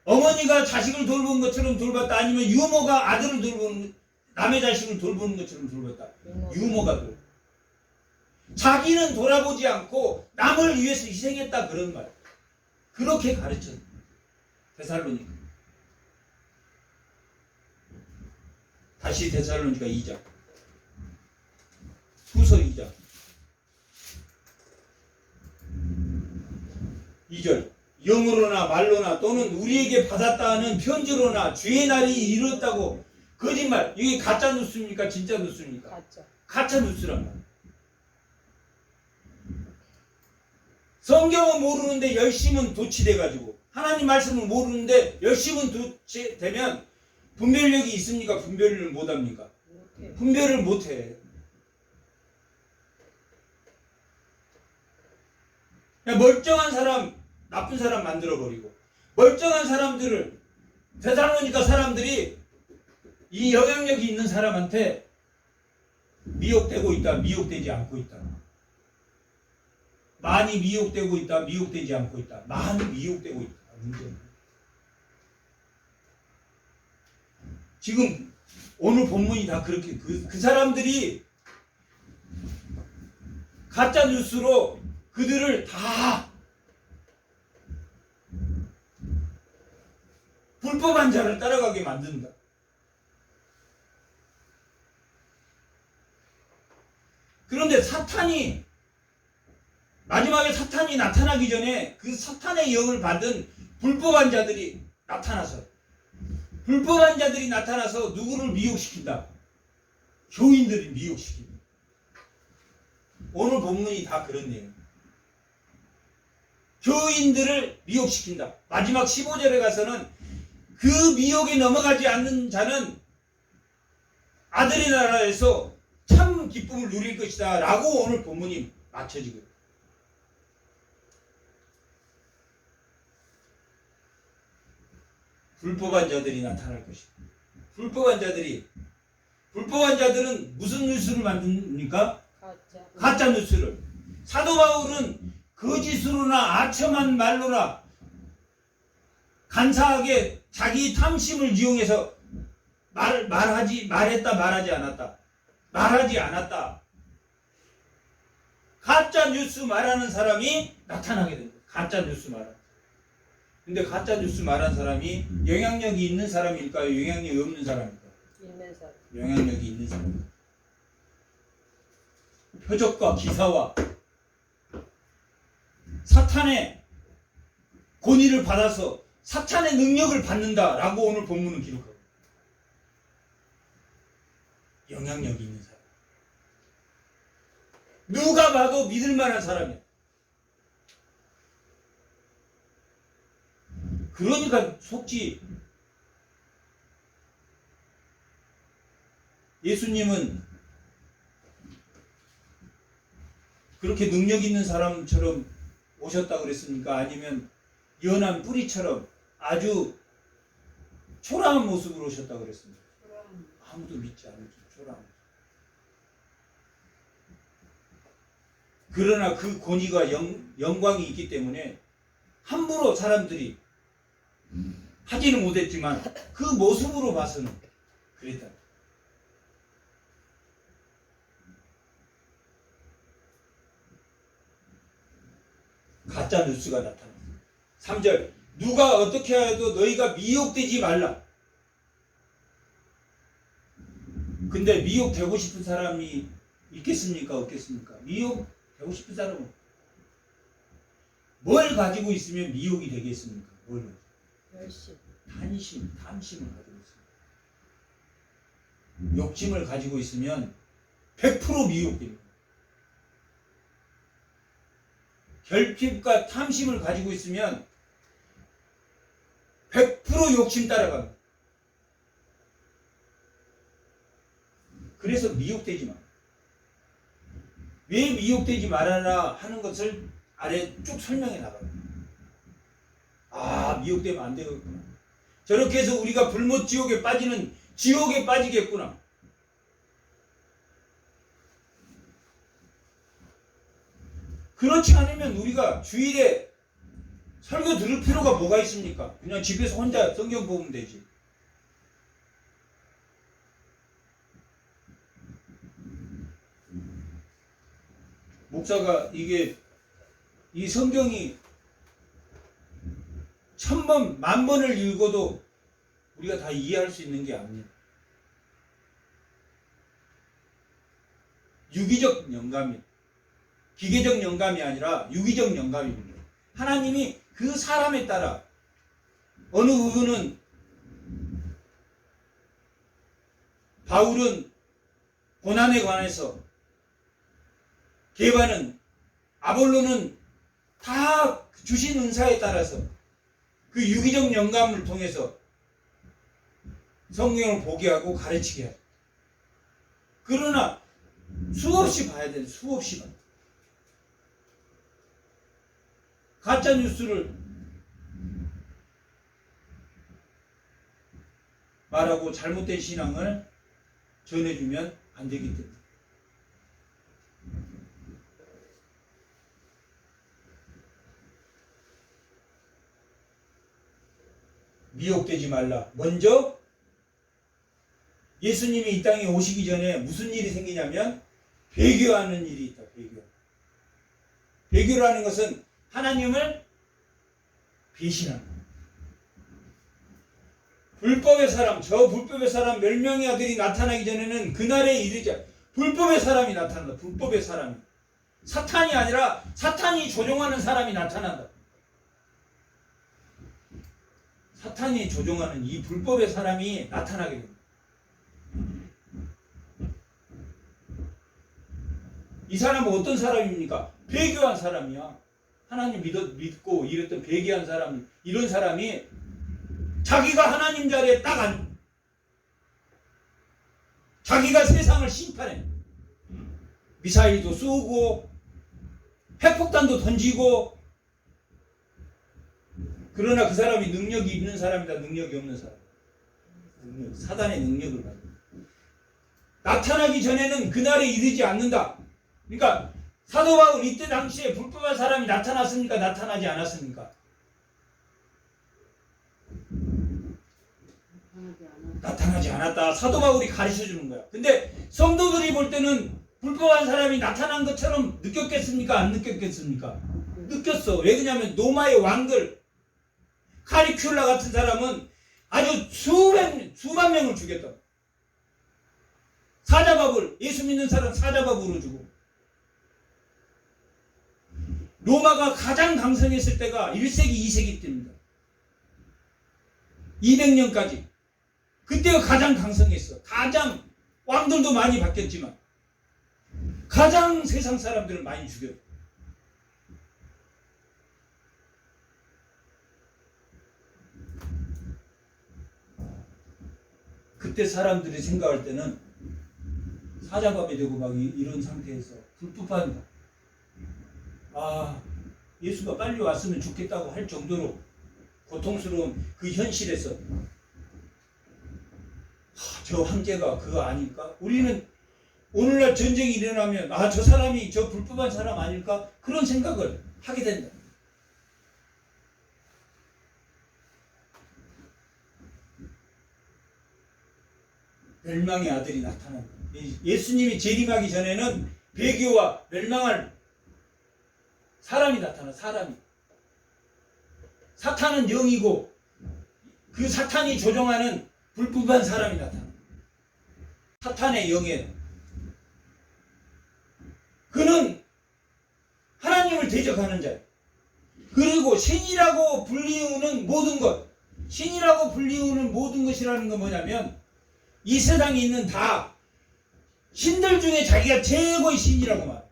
어머니가 자식을 돌보는 것처럼 돌봤다? 아니면 유모가 아들을 돌보는, 남의 자식을 돌보는 것처럼 돌봤다? 유모가 돌봤다. 자기는 돌아보지 않고 남을 위해서 희생했다, 그런 말. 그렇게 가르쳤다. 데살로니가. 다시 데살로니가 2장. 후서 2장. 2절. 영으로나 말로나 또는 우리에게 받았다 하는 편지로나 주의 날이 이르렀다고. 거짓말. 이게 가짜 뉴스입니까? 진짜 뉴스입니까? 가짜 뉴스란 말. 성경은 모르는데 열심은 도취돼가지고, 하나님 말씀을 모르는데 열심은 도취되면 분별력이 있습니까? 분별을 못합니까? 분별을 못해. 그냥 멀쩡한 사람, 나쁜 사람 만들어버리고, 멀쩡한 사람들을 데살로니가 사람들이 이 영향력이 있는 사람한테 미혹되고 있다, 미혹되지 않고 있다. 많이 미혹되고 있다, 미혹되지 않고 있다. 많이 미혹되고 있다. 문제는. 지금 오늘 본문이 다 그렇게 그 사람들이 가짜 뉴스로 그들을 다 불법한 자를 따라가게 만든다. 그런데 사탄이 마지막에 사탄이 나타나기 전에 그 사탄의 영을 받은 불법한 자들이 나타나서 누구를 미혹시킨다? 교인들을 미혹시킨다. 오늘 본문이 다 그런 내용. 교인들을 미혹시킨다. 마지막 15절에 가서는 그 미혹에 넘어가지 않는 자는 아들의 나라에서 참 기쁨을 누릴 것이다 라고 오늘 본문이 맞춰지거든요. 불법한 자들이 나타날 것이다. 불법한 자들은 무슨 뉴스를 만듭니까? 가짜 뉴스를. 사도 바울은 거짓으로나 아첨한 말로나 간사하게 자기 탐심을 이용해서 말하지 않았다. 가짜 뉴스 말하는 사람이 나타나게 됩니다. 가짜 뉴스 말하는. 근데 가짜 뉴스 말하는 사람이 영향력이 있는 사람일까요? 영향력이 없는 사람일까요? 있는 사람. 영향력이 있는 사람. 표적과 기사와 사탄의 권위를 받아서 사탄의 능력을 받는다라고 오늘 본문은 기록하고 영향력이 있는 사람. 누가 봐도 믿을 만한 사람이야. 그러니까 속지. 예수님은 그렇게 능력 있는 사람처럼 오셨다고 그랬습니까? 아니면 연한 뿌리처럼 아주 초라한 모습으로 오셨다고 그랬습니까? 아무도 믿지 않는 초라한 모습. 그러나 그 권위가 영광이 있기 때문에 함부로 사람들이 하지는 못했지만 그 모습으로 봐서는 그랬다. 가짜 뉴스가 나타납니다. 3절 누가 어떻게 해도 너희가 미혹되지 말라. 근데 미혹되고 싶은 사람이 있겠습니까? 없겠습니까? 미혹되고 싶은 사람은 뭘 가지고 있으면 미혹이 되겠습니까? 뭘 가지고? 열심. 탐심을 가지고 있습니다. 욕심을 가지고 있으면 100% 미혹됩니다. 결핍과 탐심을 가지고 있으면 100% 욕심 따라갑니다. 그래서 미혹되지 마. 왜 미혹되지 말아라 하는 것을 아래 쭉 설명해 나가요. 아, 미혹되면 안 되겠구나. 저렇게 해서 우리가 불못 지옥에 빠지겠구나. 그렇지 않으면 우리가 주일에 설교 들을 필요가 뭐가 있습니까? 그냥 집에서 혼자 성경 보면 되지. 목사가 이 성경이 1000번, 10,000번을 읽어도 우리가 다 이해할 수 있는 게 아닙니다. 유기적 영감입니다. 기계적 영감이 아니라 유기적 영감입니다. 하나님이 그 사람에 따라 어느 부분은 바울은 고난에 관해서 게바는 아볼로는 다 주신 은사에 따라서 그 유기적 영감을 통해서 성경을 보게 하고 가르치게 하죠. 그러나 수없이 봐야 돼요. 수없이 봐야 돼요. 가짜 뉴스를 말하고 잘못된 신앙을 전해주면 안 되기 때문에. 미혹되지 말라. 먼저 예수님이 이 땅에 오시기 전에 무슨 일이 생기냐면 배교하는 일이 있다. 배교라는 것은 하나님을 배신하는 거예요. 불법의 사람, 저 불법의 사람 몇 명의 아들이 나타나기 전에는 그날에 이르자 불법의 사람이 나타난다. 불법의 사람이. 사탄이 아니라 사탄이 조종하는 사람이 나타난다. 사탄이 조종하는 이 불법의 사람이 나타나게 됩니다. 이 사람은 어떤 사람입니까? 배교한 사람이야. 하나님 믿고 이랬던 배교한 사람, 이런 사람이 자기가 하나님 자리에 딱 앉아. 자기가 세상을 심판해. 미사일도 쏘고 핵폭탄도 던지고. 그러나 그 사람이 능력이 있는 사람이다, 능력이 없는 사람. 사단의 능력을 가지고. 나타나기 전에는 그날에 이르지 않는다. 그러니까 사도 바울 이때 당시에 불법한 사람이 나타났습니까? 나타나지 않았습니까? 나타나지 않았다. 사도 바울이 가르쳐 주는 거야. 근데 성도들이 볼 때는 불법한 사람이 나타난 것처럼 느꼈겠습니까? 안 느꼈겠습니까? 느꼈어. 왜 그러냐면 로마의 왕들 카리큘라 같은 사람은 아주 수만 명을 죽였다. 사자밥을, 예수 믿는 사람 사자밥으로 주고. 로마가 가장 강성했을 때가 1세기, 2세기 때입니다. 200년까지. 그때가 가장 강성했어. 가장, 왕들도 많이 바뀌었지만 가장 세상 사람들을 많이 죽였어. 그때 사람들이 생각할 때는 사자밥이 되고 막 이런 상태에서 불법한, 예수가 빨리 왔으면 좋겠다고 할 정도로 고통스러운 그 현실에서 저 황제가 그거 아닐까? 우리는 오늘날 전쟁이 일어나면 저 사람이 저 불법한 사람 아닐까? 그런 생각을 하게 된다. 멸망의 아들이 나타난다. 예수님이 재림하기 전에는 배교와 멸망할 사람이 나타나. 사람이. 사탄은 영이고 그 사탄이 조종하는 불법한 사람이 나타나. 사탄의 영에 그는 하나님을 대적하는 자예요. 그리고 신이라고 불리우는 모든 것, 신이라고 불리우는 모든 것이라는 건 뭐냐면 이 세상에 있는 다 신들 중에 자기가 최고의 신이라고 말해요.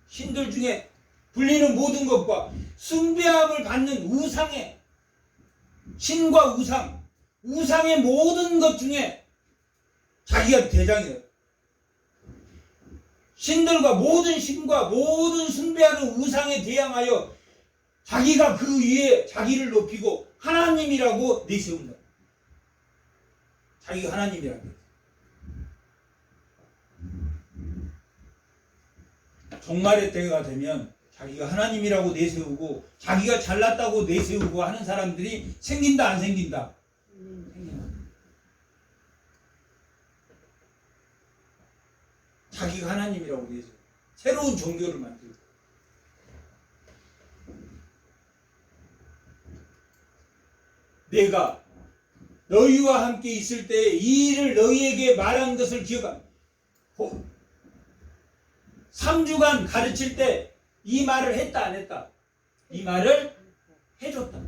신들 중에 불리는 모든 것과 숭배함을 받는 우상의 신과 우상의 모든 것 중에 자기가 대장이에요. 신들과 모든 신과 모든 숭배하는 우상에 대항하여 자기가 그 위에 자기를 높이고 하나님이라고 내세운다. 자기가 하나님이라고. 종말의 때가 되면 자기가 하나님이라고 내세우고 자기가 잘났다고 내세우고 하는 사람들이 생긴다 안 생긴다? 생긴다. 자기가 하나님이라고 내세우고 새로운 종교를 만들고. 내가 너희와 함께 있을 때 이 일을 너희에게 말한 것을 기억하라. 3주간 가르칠 때 이 말을 했다 안 했다? 이 말을 해줬다.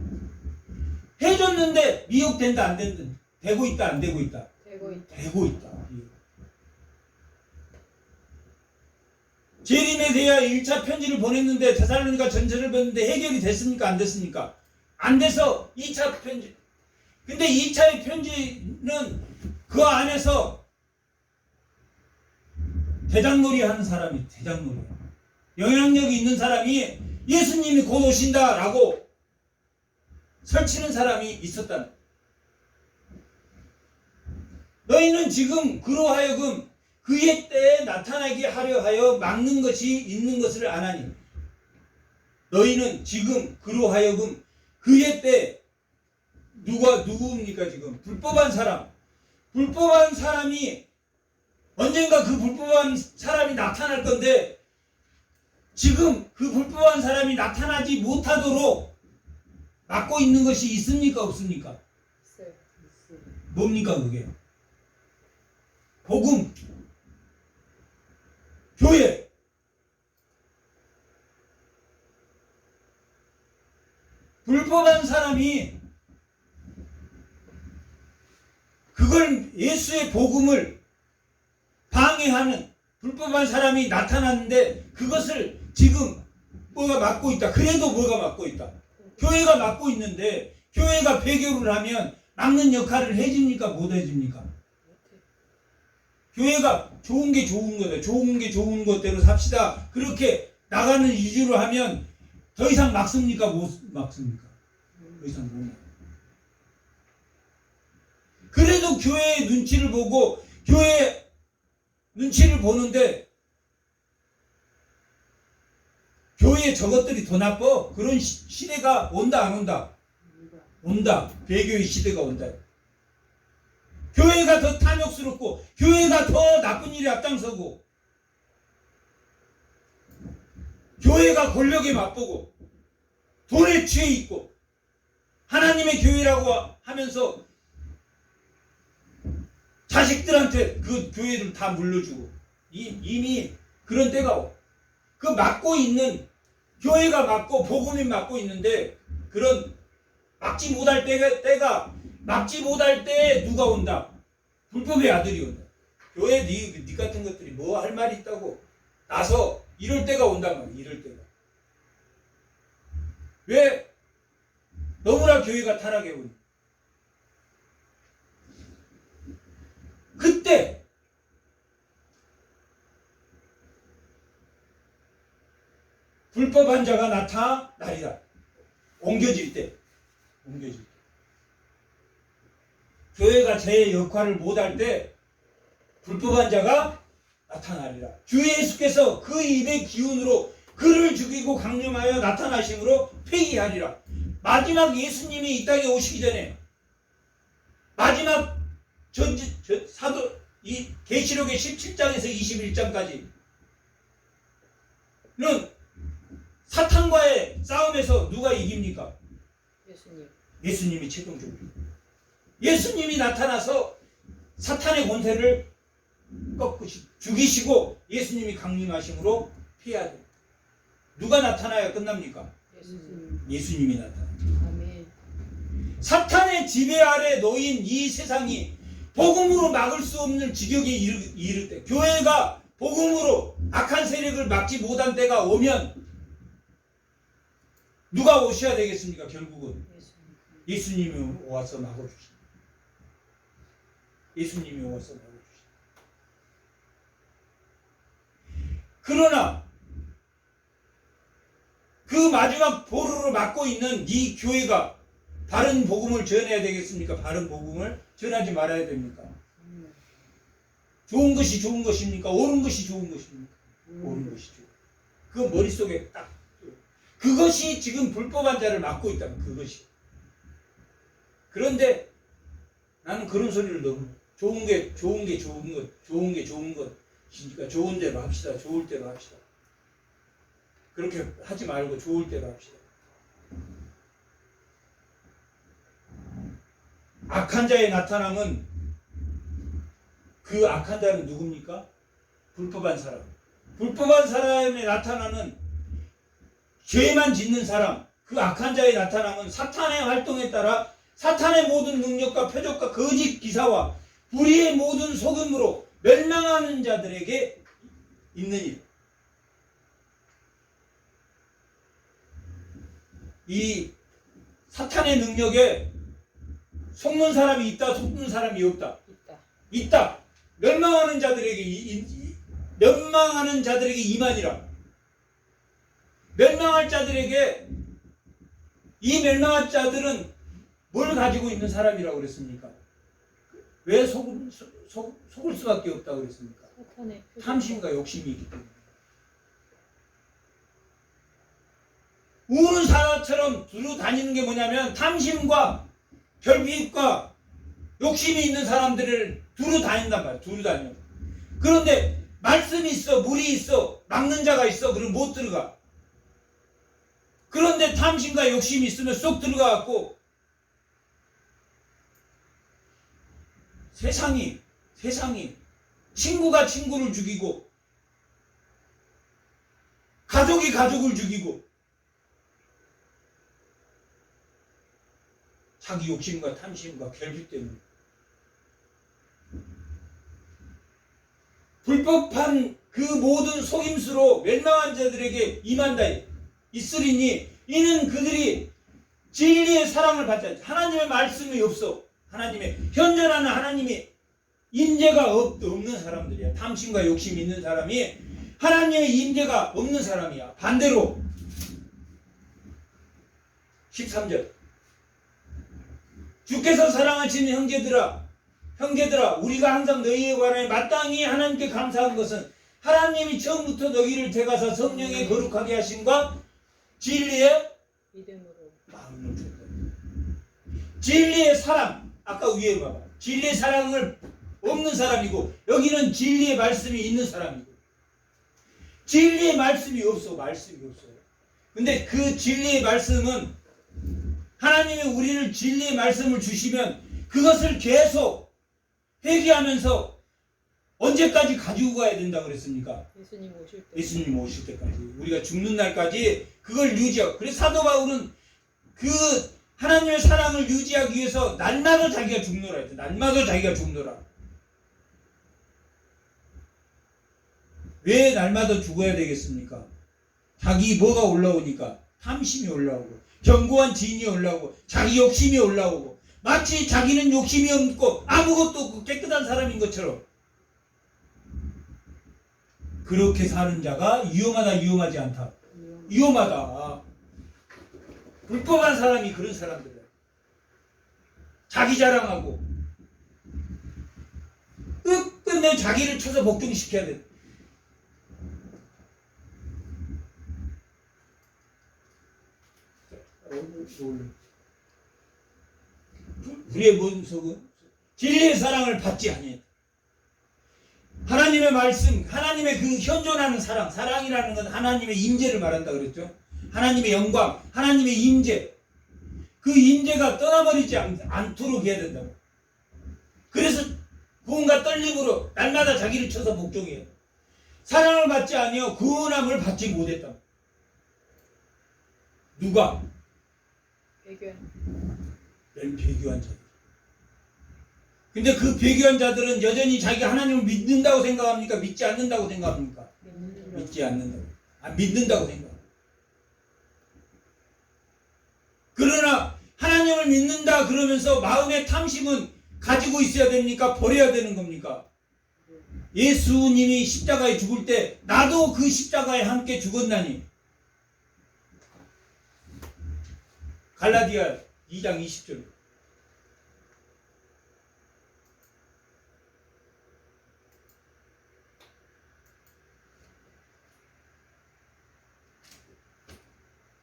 해줬는데 미혹된다 안 된다? 되고 있다 안 되고 있다? 되고 있다. 재림에 대하여 1차 편지를 보냈는데 데살로니가 전서를 보냈는데 해결이 됐습니까? 안 됐습니까? 안 돼서 2차 편지. 근데 2차의 편지는 그 안에서 대장놀이 하는 사람이 대장놀이. 영향력이 있는 사람이 예수님이 곧 오신다라고 설치는 사람이 있었다. 너희는 지금 그로 하여금 그의 때에 나타나게 하려 하여 막는 것이 있는 것을 아나니 너희는 지금 그로 하여금 그의 때 누구입니까 지금? 불법한 사람이 언젠가 그 불법한 사람이 나타날 건데 지금 그 불법한 사람이 나타나지 못하도록 막고 있는 것이 있습니까 없습니까? 있어요. 뭡니까 그게? 복음, 교회. 불법한 사람이 그걸 예수의 복음을 방해하는 불법한 사람이 나타났는데 그것을 지금 뭐가 막고 있다. 그래도 뭐가 막고 있다. 교회가 막고 있는데 교회가 배교를 하면 막는 역할을 해줍니까? 못 해줍니까? 교회가 좋은 게 좋은 거다. 좋은 게 좋은 것대로 삽시다. 그렇게 나가는 위주로 하면 더 이상 막습니까? 못 막습니까? 더 이상 못 막. 그래도 교회의 눈치를 보고 교회 눈치를 보는데 교회에 저것들이 더 나빠. 그런 시대가 온다 안 온다? 온다. 배교의 시대가 온다. 교회가 더 탐욕스럽고 교회가 더 나쁜 일에 앞장서고 교회가 권력에 맛보고 돈에 취해 있고 하나님의 교회라고 하면서 자식들한테 그 교회를 다 물려주고 이미 그런 때가 와. 그 막고 있는 교회가 막고 복음이 막고 있는데 그런 막지 못할 때가 막지 못할 때 누가 온다? 불법의 아들이 온다. 교회 니 같은 것들이 뭐 할 말이 있다고 나서 이럴 때가 온단 말이야. 이럴 때가. 왜? 너무나 교회가 타락해 오니. 그때 불법한 자가 나타나리라. 옮겨질 때. 교회가 제 역할을 못할 때 불법한 자가 나타나리라. 주 예수께서 그 입의 기운으로 그를 죽이고 강림하여 나타나심으로 폐기하리라. 마지막 예수님이 이 땅에 오시기 전에 마지막 사도 이 계시록의 17장에서 21장까지는 사탄과의 싸움에서 누가 이깁니까? 예수님이 최종적으로. 예수님이 나타나서 사탄의 권세를 죽이시고 예수님이 강림하심으로 피해야 돼. 누가 나타나야 끝납니까? 예수님이 나타나. 사탄의 지배 아래 놓인 이 세상이 복음으로 막을 수 없는 지경에 이를 때 교회가 복음으로 악한 세력을 막지 못한 때가 오면 누가 오셔야 되겠습니까? 결국은 예수님이 와서 막아주시다. 예수님이 와서 막아주시다. 그러나 그 마지막 보루로 막고 있는 이 교회가 바른 복음을 전해야 되겠습니까? 바른 복음을 전하지 말아야 됩니까? 좋은 것이 좋은 것입니까? 옳은 것이 좋은 것입니까? 옳은 것이죠. 그 머릿속에 딱 그것이 지금 불법한 자를 막고 있다는 그것이. 그런데 나는 그런 소리를 너무 좋은 게 좋은 것이니까 좋은 대로 합시다. 좋을 대로 합시다. 그렇게 하지 말고 좋을 대로 합시다. 악한 자의 나타남은 그 악한 자는 누굽니까? 불법한 사람. 불법한 사람의 나타나는 죄만 짓는 사람, 그 악한 자의 나타남은 사탄의 활동에 따라 사탄의 모든 능력과 표적과 거짓 기사와 불의의 모든 속임으로 멸망하는 자들에게 있는 일. 이 사탄의 능력에 속는 사람이 있다, 속는 사람이 없다. 있다. 멸망하는 자들에게 이만이라. 멸망할 자들에게 이 멸망할 자들은 뭘 가지고 있는 사람이라고 그랬습니까? 왜 속을 수밖에 없다고 그랬습니까? 사탄의 표적. 탐심과 욕심이 있기 때문에. 우는 사람처럼 두루 다니는 게 뭐냐면 탐심과 결핍과 욕심이 있는 사람들을 두루 다닌단 말이야. 두루 다녀. 그런데 말씀이 있어, 물이 있어, 막는 자가 있어. 그럼 못 들어가. 그런데 탐심과 욕심이 있으면 쏙 들어가갖고 세상이 친구가 친구를 죽이고 가족이 가족을 죽이고 자기 욕심과 탐심과 결핍 때문에 불법한 그 모든 속임수로 멸망한 자들에게 임한다 있으리니 이는 그들이 진리의 사랑을 받지 않지. 하나님의 말씀이 없어. 하나님의 현존하는 하나님의 임재가 없는 사람들이야. 탐심과 욕심이 있는 사람이 하나님의 임재가 없는 사람이야. 반대로 13절 주께서 사랑하시는 형제들아 우리가 항상 너희에 관하여 마땅히 하나님께 감사한 것은 하나님이 처음부터 너희를 택하사 성령의 거룩하게 하심과 진리의 믿음으로 마음을 줬다. 진리의 사랑 아까 위에 봐봐. 진리의 사랑을 없는 사람이고 여기는 진리의 말씀이 있는 사람이고 진리의 말씀이 없어. 말씀이 없어요. 근데 그 진리의 말씀은 하나님이 우리를 진리의 말씀을 주시면 그것을 계속 회개하면서 언제까지 가지고 가야 된다고 그랬습니까? 예수님 오실 때. 예수님 오실 때까지 우리가 죽는 날까지 그걸 유지하고 그래서 사도 바울은 그 하나님의 사랑을 유지하기 위해서 날마다 자기가 죽노라 했죠. 날마다 자기가 죽노라. 왜 날마다 죽어야 되겠습니까? 자기 뭐가 올라오니까 탐심이 올라오고 견고한 진이 올라오고 자기 욕심이 올라오고 마치 자기는 욕심이 없고 아무것도 없고 깨끗한 사람인 것처럼 그렇게 사는 자가 위험하다 위험하지 않다. 위험하다. 불법한 사람이 그런 사람들이야. 자기 자랑하고 끝끝내 자기를 쳐서 복종시켜야 돼. 우리의 모습은 진리의 사랑을 받지 아니해. 하나님의 말씀, 하나님의 그 현존하는 사랑, 사랑이라는 건 하나님의 임재를 말한다 그랬죠. 하나님의 영광, 하나님의 임재, 그 임재가 떠나버리지 않도록 해야 된다고. 그래서 구원과 떨림으로 날마다 자기를 쳐서 복종해요. 사랑을 받지 아니요 구원함을 받지 못했다. 누가? 배교한 자들. 근데 그 배교한 자들은 여전히 자기가 하나님을 믿는다고 생각합니까? 믿지 않는다고 생각합니까? 믿지 않는다고. 믿는다고 생각합니다. 그러나 하나님을 믿는다 그러면서 마음의 탐심은 가지고 있어야 됩니까? 버려야 되는 겁니까? 예수님이 십자가에 죽을 때 나도 그 십자가에 함께 죽었나니. 갈라디아 2장 20절.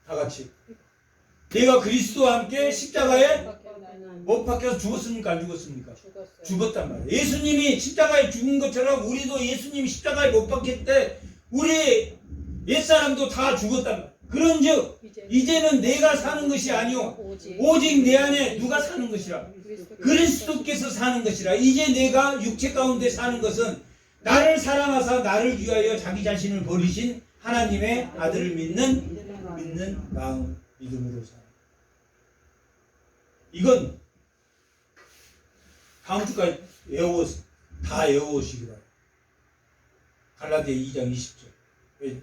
다 같이. 내가 그리스도와 함께 십자가에 못 박혀서 죽었습니까? 안 죽었습니까? 죽었단 말이에요. 예수님이 십자가에 죽은 것처럼 우리도 예수님이 십자가에 못 박힐 때 우리 옛사람도 다 죽었단 말이에요. 그런즉 이제는 내가 사는 것이 아니오 오직 내 안에 누가 사는 것이라. 그리스도께서 사는 것이라. 이제 내가 육체 가운데 사는 것은 나를 사랑하사 나를 위하여 자기 자신을 버리신 하나님의 아들을 믿는 마음 믿음으로 살아. 이건 다음 주까지 다 외워오시기 바랍니다. 갈라디아 2장 20절.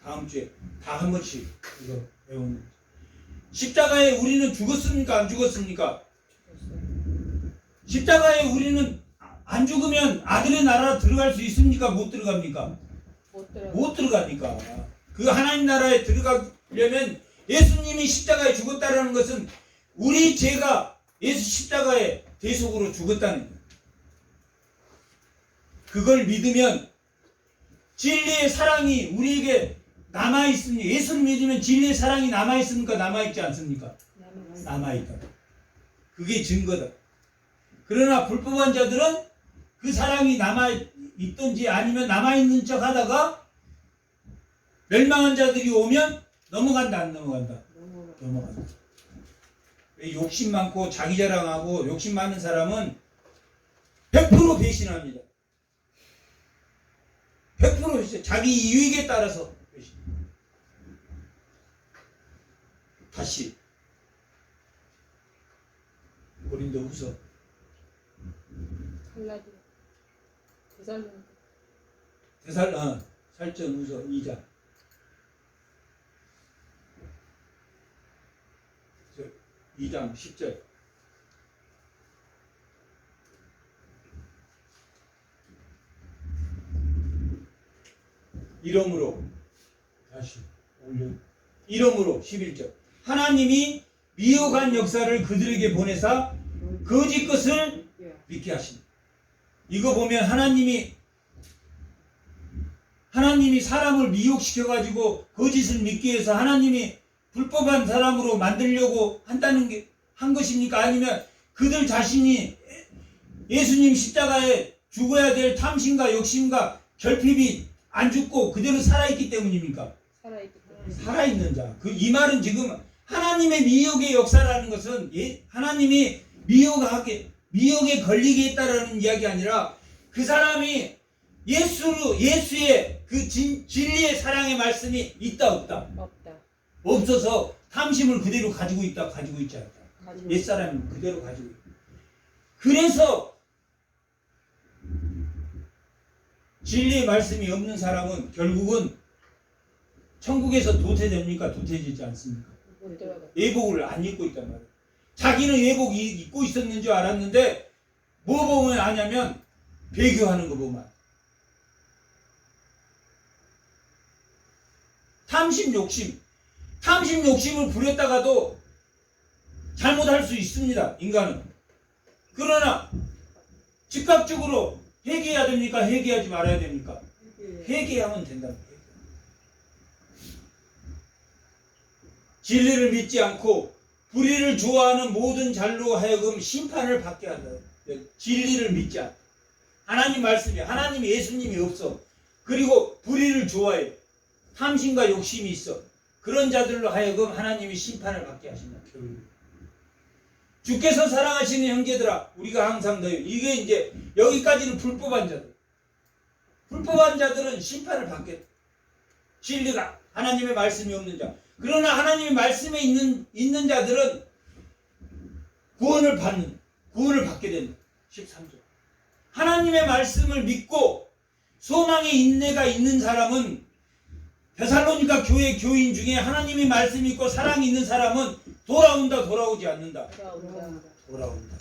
다음 주에 다 한 번씩 이거 외우는 거죠. 십자가에 우리는 죽었습니까? 안 죽었습니까? 십자가에 우리는 안 죽으면 아들의 나라 들어갈 수 있습니까? 못 들어갑니까? 못 들어가니까. 그 하나님 나라에 들어가려면 예수님이 십자가에 죽었다는 것은 우리 죄가 예수 십자가에 대속으로 죽었다는 거예요. 그걸 믿으면 진리의 사랑이 우리에게 남아있습니다. 예수를 믿으면 진리의 사랑이 남아있습니까? 남아있지 않습니까? 남아있다. 그게 증거다. 그러나 불법한 자들은 그 사랑이 남아있든지 아니면 남아있는 척 하다가 멸망한 자들이 오면 넘어간다, 안 넘어간다? 넘어간다. 욕심 많고 자기 자랑하고 욕심 많은 사람은 100% 배신합니다. 100% 자기 이익에 따라서 배신. 다시 고린도후서 살전후서 2장 2장 10절. 이러므로 다시 올려. 이러므로 11절. 하나님이 미혹한 역사를 그들에게 보내사 거짓 것을 믿게 하십니다. 이거 보면 하나님이 사람을 미혹시켜 가지고 거짓을 믿게 해서 하나님이 불법한 사람으로 만들려고 한 것입니까? 아니면 그들 자신이 예수님 십자가에 죽어야 될 탐심과 욕심과 결핍이 안 죽고 그대로 살아있기 때문입니까? 살아있는 자. 이 말은 지금 하나님의 미혹의 역사라는 것은 하나님이 미혹에 걸리게 했다라는 이야기 아니라 그 사람이 예수의 그 진리의 사랑의 말씀이 있다 없다? 없어서 탐심을 그대로 가지고 있다 가지고 있지 않다. 옛사람이 그대로 가지고 있다. 그래서 진리의 말씀이 없는 사람은 결국은 천국에서 도태됩니까? 도태되지 않습니까? 예복을 안 입고 있단 말이에요. 자기는 예복 입고 있었는 줄 알았는데 뭐 보면 아냐면 배교하는 거 보면 탐심 욕심을 부렸다가도 잘못할 수 있습니다. 인간은. 그러나 즉각적으로 회개해야 됩니까? 회개하지 말아야 됩니까? 회개하면 된다. 진리를 믿지 않고 불의를 좋아하는 모든 자로 하여금 심판을 받게 한다. 진리를 믿지 않고 하나님 말씀이 하나님 예수님이 없어. 그리고 불의를 좋아해. 탐심과 욕심이 있어. 그런 자들로 하여금 하나님이 심판을 받게 하신다. 주께서 사랑하시는 형제들아, 우리가 항상 너희 이게 이제 여기까지는 불법한 자들. 불법한 자들은 심판을 받겠다. 진리가 하나님의 말씀이 없는 자. 그러나 하나님의 말씀에 있는 자들은 구원을 받게 된다. 13절. 하나님의 말씀을 믿고 소망의 인내가 있는 사람은 데살로니가 교회 교인 중에 하나님의 말씀이 있고 사랑이 있는 사람은 돌아온다, 돌아오지 않는다. 돌아온다.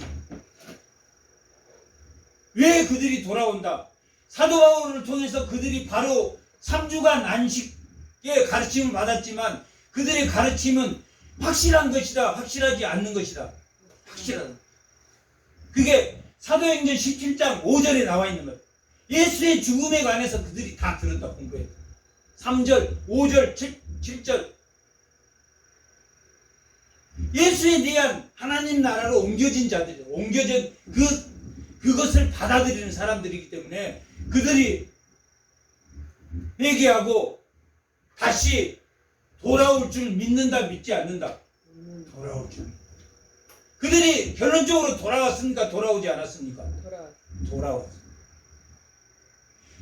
왜 그들이 돌아온다? 사도 바울을 통해서 그들이 바로 3주간 안식의 가르침을 받았지만 그들의 가르침은 확실한 것이다, 확실하지 않는 것이다. 확실하다. 그게 사도행전 17장 5절에 나와 있는 것. 예수의 죽음에 관해서 그들이 다 들었다, 공부했다. 3절, 5절, 7절. 예수에 대한 하나님 나라로 옮겨진 자들이죠. 옮겨진 그것을 받아들이는 사람들이기 때문에 그들이 회개하고 다시 돌아올 줄 믿는다, 믿지 않는다? 돌아올 줄. 그들이 결론적으로 돌아왔습니까? 돌아오지 않았습니까? 돌아왔습니다.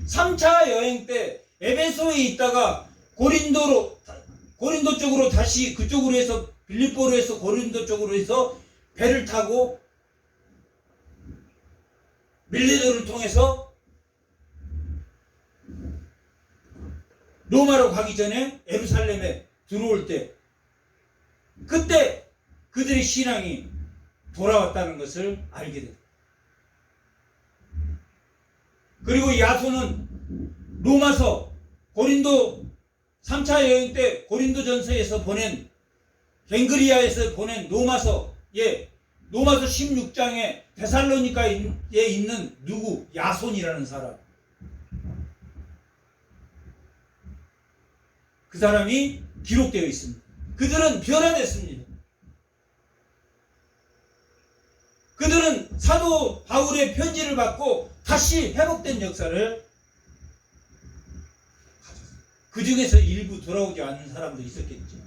3차 여행 때 에베소에 있다가 고린도 쪽으로 다시 그쪽으로 해서 빌립보로 해서 고린도 쪽으로 해서 배를 타고 밀레도를 통해서 로마로 가기 전에 예루살렘에 들어올 때 그때 그들의 신앙이 돌아왔다는 것을 알게 됩니다. 그리고 야손은 로마서 고린도 3차 여행 때 고린도전서에서 보낸 갱그리아에서 보낸 로마서에 로마서 16장에 데살로니가에 있는 누구? 야손이라는 사람. 그 사람이 기록되어 있습니다. 그들은 변화됐습니다. 그들은 사도 바울의 편지를 받고 다시 회복된 역사를 가졌어요. 그 중에서 일부 돌아오지 않는 사람도 있었겠죠.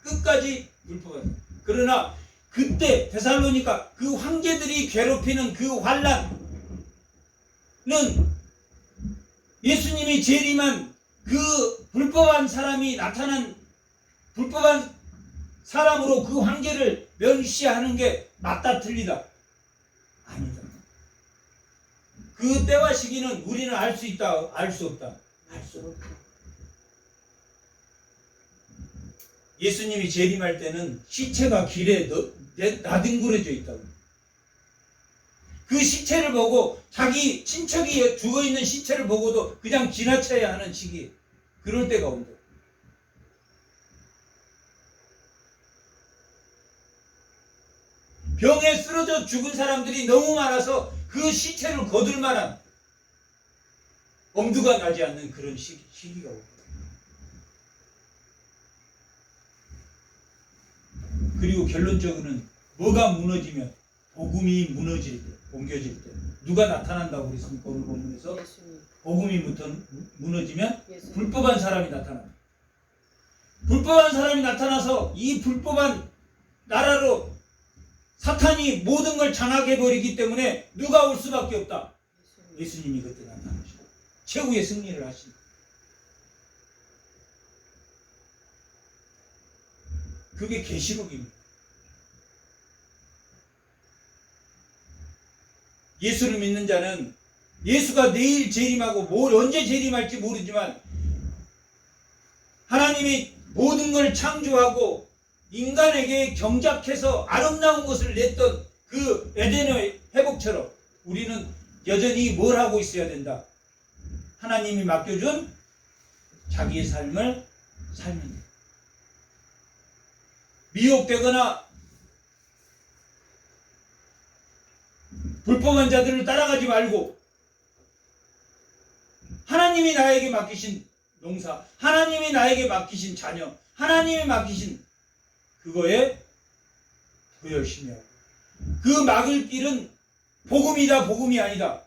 끝까지 율법을. 그러나 그때 데살로니가 그 황제들이 괴롭히는 그 환난은 예수님이 재림한 그 불법한 사람이 나타난 불법한 사람으로 그 황제를 멸시하는 게 맞다 틀리다? 아니다. 그 때와 시기는 우리는 알 수 있다, 알 수 없다? 알 수 없다. 예수님이 재림할 때는 시체가 길에 나뒹굴어져 있다고. 그 시체를 보고 자기 친척이 죽어있는 시체를 보고도 그냥 지나쳐야 하는 시기, 그럴 때가 온다. 병에 쓰러져 죽은 사람들이 너무 많아서 그 시체를 거둘 만한 엄두가 나지 않는 그런 시기가 옵니다. 그리고 결론적으로는 뭐가 무너지면 복음이 무너질 때, 옮겨질 때 누가 나타난다고 그랬습니까? 오늘 본문에서 예수님. 복음이 무너지면 예수님. 불법한 사람이 나타납니다. 불법한 사람이 나타나서 이 불법한 나라로 사탄이 모든 걸 장악해 버리기 때문에 누가 올 수밖에 없다. 예수님이 그때 나타나시고 최후의 승리를 하십니다. 그게 계시록입니다. 예수를 믿는 자는 예수가 내일 재림하고 뭘 언제 재림할지 모르지만 하나님이 모든 걸 창조하고 인간에게 경작해서 아름다운 것을 냈던 그 에덴의 회복처럼 우리는 여전히 뭘 하고 있어야 된다. 하나님이 맡겨준 자기의 삶을 살면 돼. 미혹되거나 불법한 자들을 따라가지 말고 하나님이 나에게 맡기신 농사, 하나님이 나에게 맡기신 자녀, 하나님이 맡기신 그거에 더 열심히 하고 그 막을 길은 복음이다, 복음이 아니다.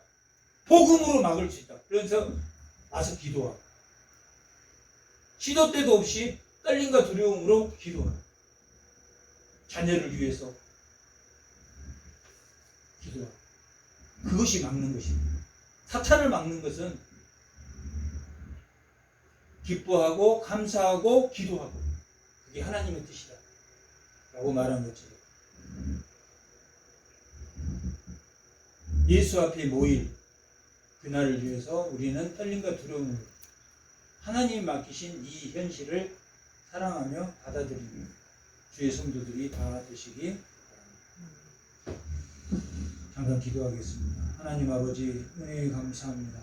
복음으로 막을 수 있다. 그래서 와서 기도하고 시도 때도 없이 떨림과 두려움으로 기도하고 자녀를 위해서 기도하고 그것이 막는 것입니다. 사탄을 막는 것은 기뻐하고 감사하고 기도하고 그게 하나님의 뜻이다 라고 말한 것처럼 예수 앞에 모일 그날을 위해서 우리는 떨림과 두려움으로 하나님이 맡기신 이 현실을 사랑하며 받아들이며 주의 성도들이 다 되시기 바랍니다. 잠깐 기도하겠습니다. 하나님 아버지 은혜에 감사합니다.